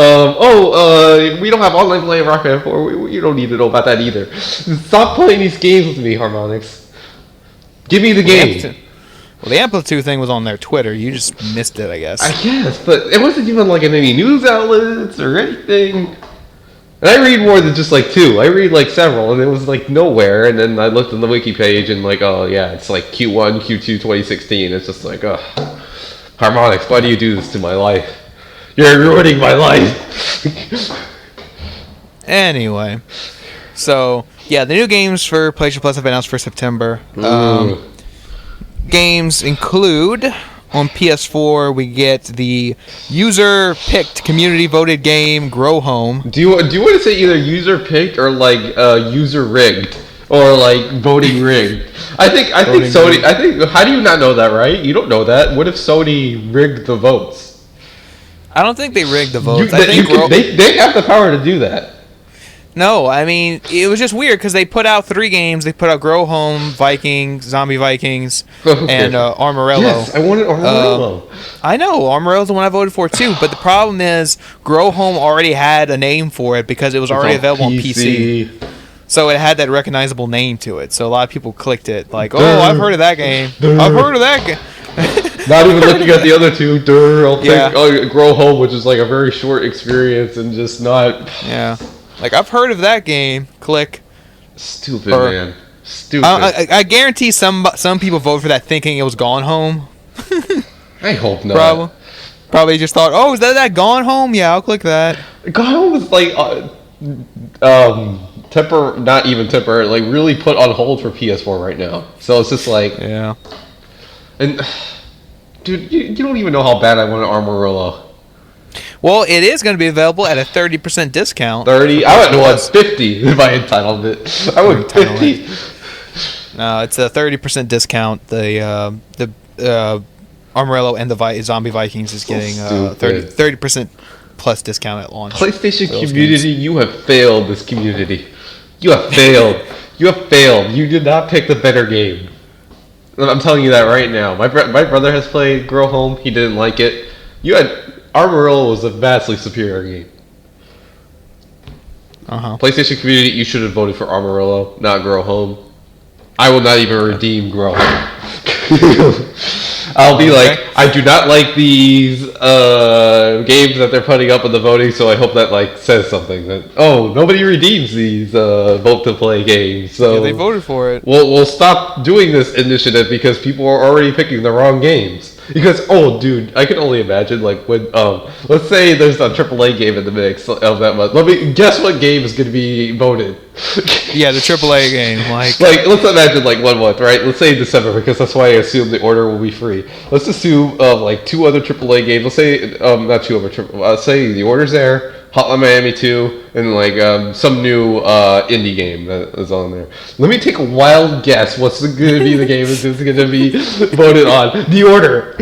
We don't have online play of Rock Band 4. You don't need to know about that either. Stop playing these games with me, Harmonix. Give me the game. Well, the Amplitude thing was on their Twitter. You just missed it, I guess. I guess, but it wasn't even like in any news outlets or anything. And I read more than just like two. I read like several, and it was like nowhere. And then I looked on the wiki page, and like, oh yeah, it's like Q1, Q2, 2016. It's just like, Harmonix, why do you do this to my life? You're ruining my life. Anyway, so yeah, the new games for PlayStation Plus have been announced for September. Games include on PS4 we get the user-picked, community-voted game Grow Home. Do you want to say either user-picked or like user-rigged or like voting rigged? I think Sony. I think how do you not know that, right? You don't know that. What if Sony rigged the votes? I don't think they rigged the votes. They have the power to do that. No, I mean, it was just weird because they put out 3 games. They put out Grow Home, Vikings, Zombie Vikings, and Armorello. Yes, I wanted Armorello. I know, Armorello's the one I voted for too, but the problem is Grow Home already had a name for it because it was already available on PC. So it had that recognizable name to it. So a lot of people clicked it like, I've heard of that game. I've heard of that game. Not even looking at the other two. I'll take Grow Home, which is like a very short experience and just not... Yeah. Like, I've heard of that game. Click. Stupid, man. Stupid. I guarantee some people vote for that thinking it was Gone Home. I hope not. Probably just thought, is that Gone Home? Yeah, I'll click that. Gone Home was like, not even temporary, like really put on hold for PS4 right now. So it's just like... Yeah. And, dude, you don't even know how bad I want an Armorello. Well, it is going to be available at a 30% discount. 30? I went to 150 if I entitled it. I went 50. No, it's a 30% discount. The Armorillo and the Zombie Vikings is getting 30% plus discount at launch. PlayStation community, you have failed this community. You have failed. You have failed. You did not pick the better game. I'm telling you that right now. My brother has played Grow Home. He didn't like it. Armorillo was a vastly superior game. PlayStation community, you should have voted for Armorillo, not Grow Home. I will not even redeem Grow Home. I'll be like, I do not like these games that they're putting up in the voting, so I hope that like says something that nobody redeems these vote to play games. So yeah, they voted for it. We'll stop doing this initiative because people are already picking the wrong games. Because dude, I can only imagine like when let's say there's a AAA game in the mix of that month. Let me guess what game is going to be voted. Yeah, the AAA game. Like let's imagine like 1 month, right? Let's say December because that's why I assume the order will be free. Let's assume like 2 other AAA games. Let's say not 2 other AAA. Let's say the order's there. Hotline Miami 2, and like some new indie game that is on there. Let me take a wild guess. What's going to be the game that's going to be voted on? The Order.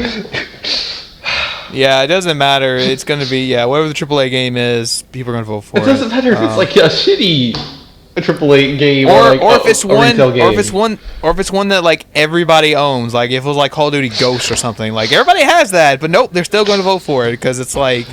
Yeah, it doesn't matter. It's going to be whatever the AAA game is. People are going to vote for it. It doesn't matter if it's like a shitty AAA game or like if it's one that like everybody owns. Like if it was like Call of Duty Ghosts or something. Like everybody has that, but nope, they're still going to vote for it because it's like.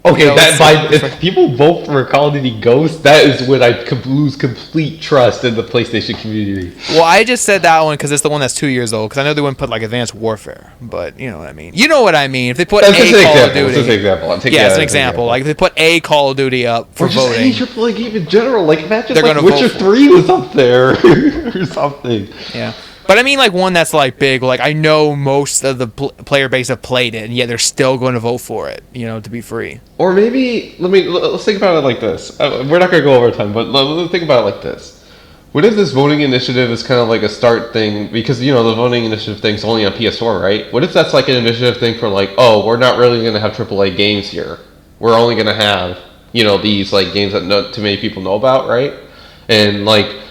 Okay, if people vote for Call of Duty Ghosts, that is when I lose complete trust in the PlayStation community. Well, I just said that one because it's the one that's 2 years old. Because I know they wouldn't put like Advanced Warfare, but you know what I mean. You know what I mean. If they put Call of Duty, that's an example. It's an example. Like if they put a Call of Duty up for voting, any AAA game in general. Like imagine like Witcher 3 was up there or something. Yeah. But I mean, like one that's like big. Like I know most of the player base have played it, and yet they're still going to vote for it. You know, to be free. Or maybe let's think about it like this. We're not going to go over time, but let's think about it like this. What if this voting initiative is kind of like a start thing? Because the voting initiative thing's only on PS4, right? What if that's like an initiative thing for like, we're not really going to have AAA games here. We're only going to have these like games that not too many people know about, right? And like.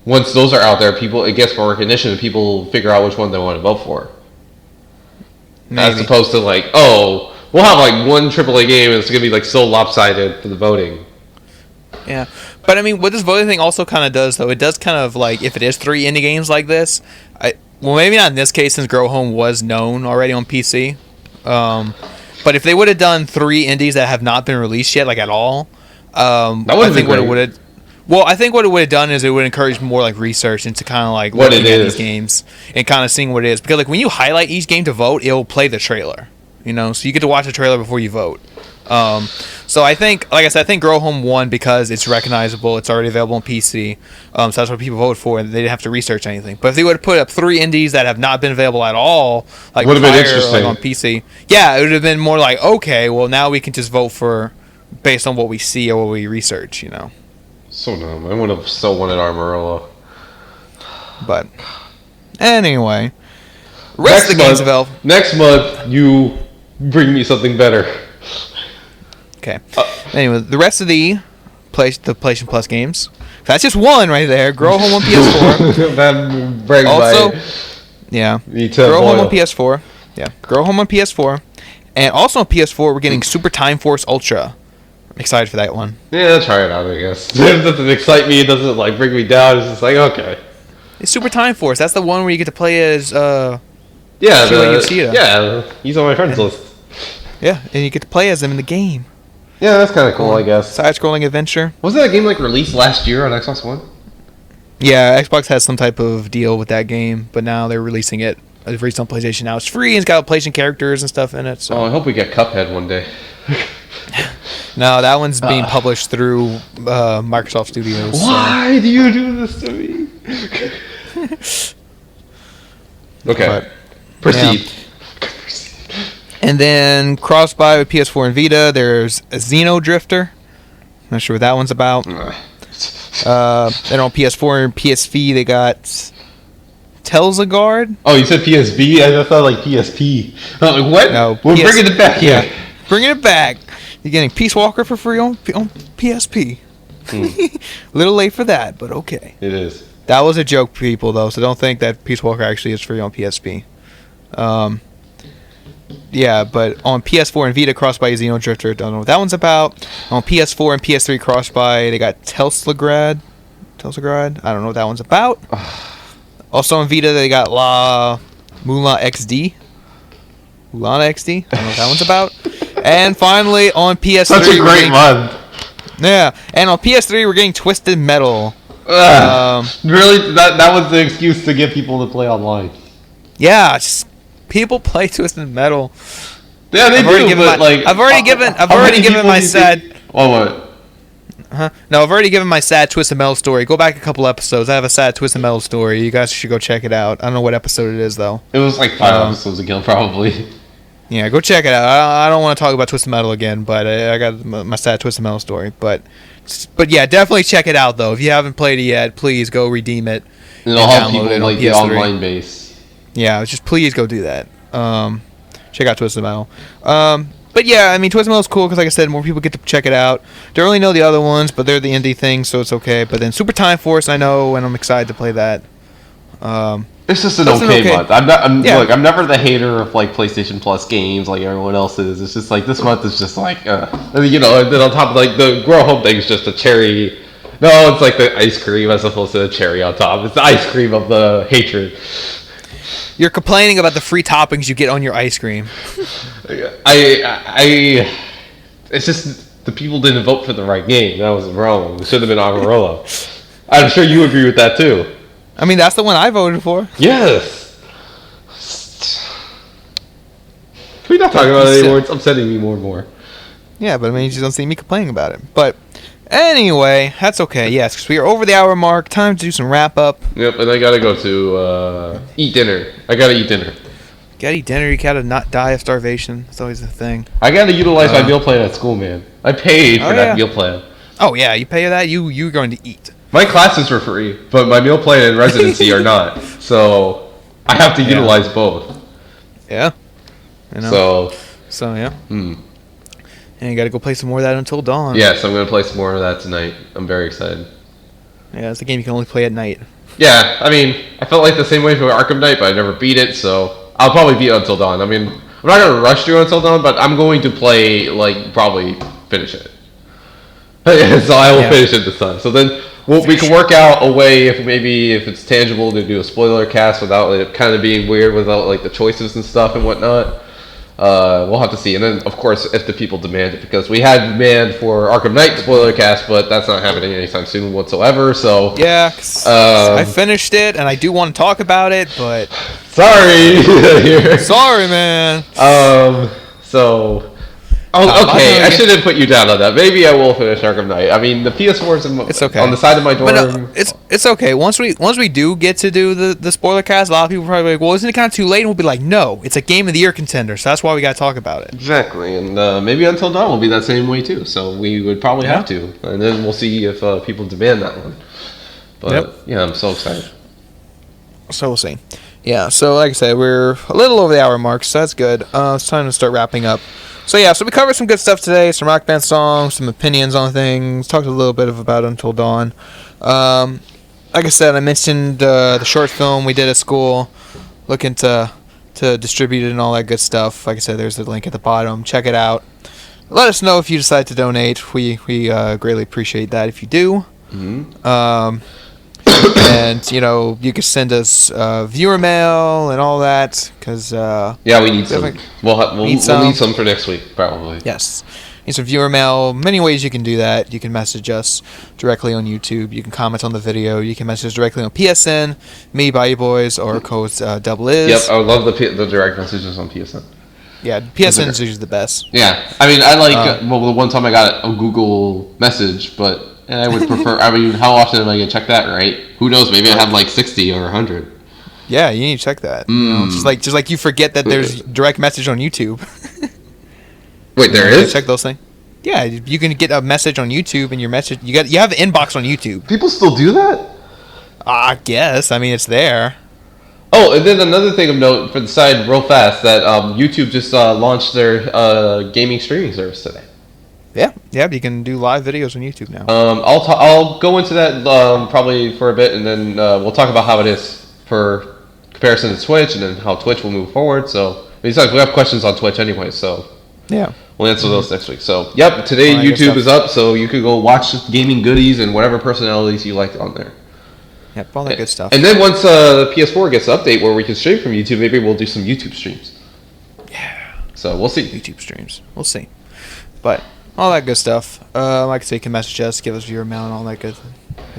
Once those are out there, it gets more recognition and people figure out which one they want to vote for. Maybe. As opposed to like, we'll have like one AAA game and it's going to be like so lopsided for the voting. Yeah. But I mean, what this voting thing also kind of does, though, it does kind of like, if it is 3 indie games like this, maybe not in this case since Grow Home was known already on PC. But if they would have done 3 indies that have not been released yet, like at all, I think what it would have... Well, I think what it would have done is it would encourage more like research into kind of like looking at these games and kind of seeing what it is. Because like when you highlight each game to vote, it'll play the trailer. So you get to watch the trailer before you vote. So I think, like I said, I think Grow Home won because it's recognizable. It's already available on PC. So that's what people voted for. And they didn't have to research anything. But if they would have put up 3 indies that have not been available at all, like would have been like interesting on PC, it would have been more like, okay, well now we can just vote for based on what we see or what we research. So dumb. I would have still wanted Armorillo. But anyway, rest of the games available. Next month, you bring me something better. Okay. Anyway, the rest of the PlayStation Plus games. That's just one right there. Grow Home on PS4. That brags also, by Grow Home on PS4. Yeah, Grow Home on PS4, and also on PS4 we're getting Super Time Force Ultra. Excited for that one. Yeah, I'll try it out, I guess. It doesn't excite me. It doesn't like bring me down. It's just like, okay. It's Super Time Force. That's the one where you get to play as he's on my friends list. Yeah, and you get to play as them in the game. Yeah, that's kind of cool, I guess. Side-scrolling adventure. Wasn't that game like released last year on Xbox One? Yeah, Xbox has some type of deal with that game, but now they're releasing it. It's released on PlayStation now. It's free and it's got PlayStation characters and stuff in it. So. I hope we get Cuphead one day. No, okay. Being published through Microsoft Studios. Why do you do this to me? Okay. Proceed. Yeah. And then cross-buy with PS4 and Vita, there's a Xeno Drifter. Not sure what that one's about. Then on PS4 and PSV, they got Telzagard. Oh, you said PSB? I thought like PSP. I'm like, what? No, we're bringing it back here. Bringing it back. You're getting Peace Walker for free on PSP. A little late for that, but okay. It is. That was a joke, people, though, so don't think that Peace Walker actually is free on PSP. Yeah, but on PS4 and Vita, Cross-Buy Xeno Drifter, don't know what that one's about. On PS4 and PS3 Cross-Buy, they got Telslagrad. I don't know what that one's about. Also on Vita, they got Mulan XD. I don't know what that one's about. And finally, on PS3... Such a great month. Yeah, and on PS3, we're getting Twisted Metal. Really? That was the excuse to get people to play online. Yeah, just people play Twisted Metal. Yeah, they do, but I've already given my sad... What? No, I've already given my sad Twisted Metal story. Go back a couple episodes. I have a sad Twisted Metal story. You guys should go check it out. I don't know what episode it is, though. It was like 5 episodes ago, probably. Yeah, go check it out. I don't want to talk about Twisted Metal again, but I got my sad Twisted Metal story. But yeah, definitely check it out, though. If you haven't played it yet, please go redeem it. It'll help people like the online base. Yeah, just please go do that. Check out Twisted Metal. But yeah, I mean, Twisted Metal's cool because, like I said, more people get to check it out. Don't really know the other ones, but they're the indie thing, so it's okay. But then Super Time Force, I know, and I'm excited to play that. It's just an okay month. Look, I'm never the hater of like PlayStation Plus games like everyone else is. It's just like this month is just like, you know. And then on top of like the grow home thing is just a cherry. No, it's like the ice cream as opposed to the cherry on top. It's the ice cream of the hatred. You're complaining about the free toppings you get on your ice cream. It's just the people didn't vote for the right game. That was wrong. It should have been Amarillo. I'm sure you agree with that too. I mean, that's the one I voted for. Yes. Can we not talk about it anymore? It's upsetting me more and more. Yeah, but I mean, you just don't see me complaining about it. But anyway, that's okay. Yes, because we are over the hour mark. Time to do some wrap up. Yep, and I gotta go to eat dinner. I gotta eat dinner. You gotta eat dinner. You gotta not die of starvation. That's always the thing. I gotta utilize my meal plan at school, man. I paid for that meal plan. Oh yeah, you pay that. You're going to eat. My classes were free, but my meal plan and residency are not. So I have to utilize both. Yeah. You know. So yeah. And you gotta go play some more of that Until Dawn. Yes, I'm gonna play some more of that tonight. I'm very excited. Yeah, it's a game you can only play at night. Yeah, I mean, I felt like the same way for Arkham Knight, but I never beat it, so I'll probably beat Until Dawn. I mean, I'm not gonna rush through Until Dawn, but I'm going to play, like, probably finish it. So I will finish it this time. So then we can work out a way if it's tangible to do a spoiler cast without it kind of being weird without like the choices and stuff and whatnot. We'll have to see. And then, of course, if the people demand it, because we had demand for Arkham Knight spoiler cast, but that's not happening anytime soon whatsoever. So yeah, I finished it and I do want to talk about it, but sorry, sorry, man. So. Oh, okay, I shouldn't put you down on that. Maybe I will finish Arkham Knight. I mean, the PS4 is on the side of my door. No, it's okay. Once we do get to do the spoiler cast, a lot of people are probably like, well, isn't it kind of too late? And we'll be like, no, it's a Game of the Year contender, so that's why we got to talk about it. Exactly, and maybe Until Dawn will be that same way too, so we would probably have to. And then we'll see if people demand that one. But, yeah, I'm so excited. So we'll see. Yeah, so like I said, we're a little over the hour mark, so that's good. It's time to start wrapping up. So yeah, so we covered some good stuff today, some Rock Band songs, some opinions on things, talked a little bit about Until Dawn. Like I said, I mentioned the short film we did at school, looking to distribute it and all that good stuff. Like I said, there's a link at the bottom. Check it out. Let us know if you decide to donate. We greatly appreciate that if you do. Mm-hmm. And you know, you can send us viewer mail and all that because we need some. We'll need some for next week probably. Yes, need some viewer mail. Many ways you can do that. You can message us directly on YouTube. You can comment on the video. You can message directly on PSN, me, Bayou Boys, or codes double is. Yep, I would love the direct messages on PSN. Yeah, PSN is usually the best. Yeah, I mean, I like the one time I got a Google message, but. And I would prefer. I mean, how often am I gonna check that? Right? Who knows? Maybe I have like 60 or 100. Yeah, you need to check that. You know, just like you forget that there's direct message on YouTube. Wait, there is? Check those things. Yeah, you can get a message on YouTube, and your message you have an inbox on YouTube. People still do that? I guess. I mean, it's there. Oh, and then another thing of note for the side, real fast, that YouTube just launched their gaming streaming service today. Yeah, you can do live videos on YouTube now. I'll go into that probably for a bit, and then we'll talk about how it is for comparison to Twitch, and then how Twitch will move forward. So, besides, we have questions on Twitch anyway, so yeah, we'll answer those next week. So, yep, today Well, YouTube is up, so you can go watch gaming goodies and whatever personalities you like on there. Yep, all that good stuff. And then once the PS4 gets an update where we can stream from YouTube, maybe we'll do some YouTube streams. Yeah. So we'll see. YouTube streams. We'll see. But all that good stuff. Like I say, you can message us, give us viewer mail, and all that good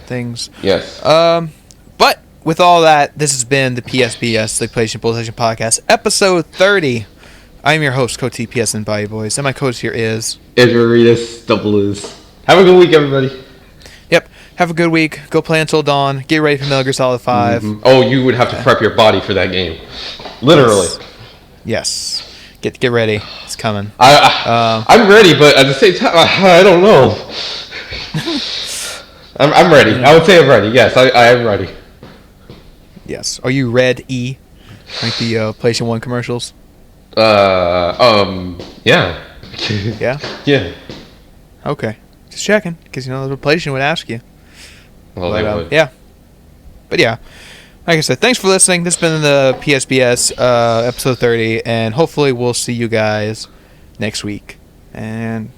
things. Yes. But with all that, this has been the PSBS, the PlayStation Podcast, episode 30. I'm your host, Coach TPS and Body Boys, and my coach here is Idris Double is. Have a good week, everybody. Yep. Have a good week. Go play until dawn. Get ready for Metal Gear Solid 5. Mm-hmm. Oh, you would have to prep your body for that game. Literally. Yes. Get ready. It's coming. I'm ready, but at the same time, I don't know. I'm ready. I would say I'm ready. Yes, I am ready. Yes. Are you ready? Like the PlayStation 1 commercials? Yeah. Yeah? Yeah. Okay. Just checking, because you know the PlayStation would ask you. Well, But, they would. yeah. But yeah. Like I said, thanks for listening. This has been the PSBS episode 30, and hopefully we'll see you guys next week. And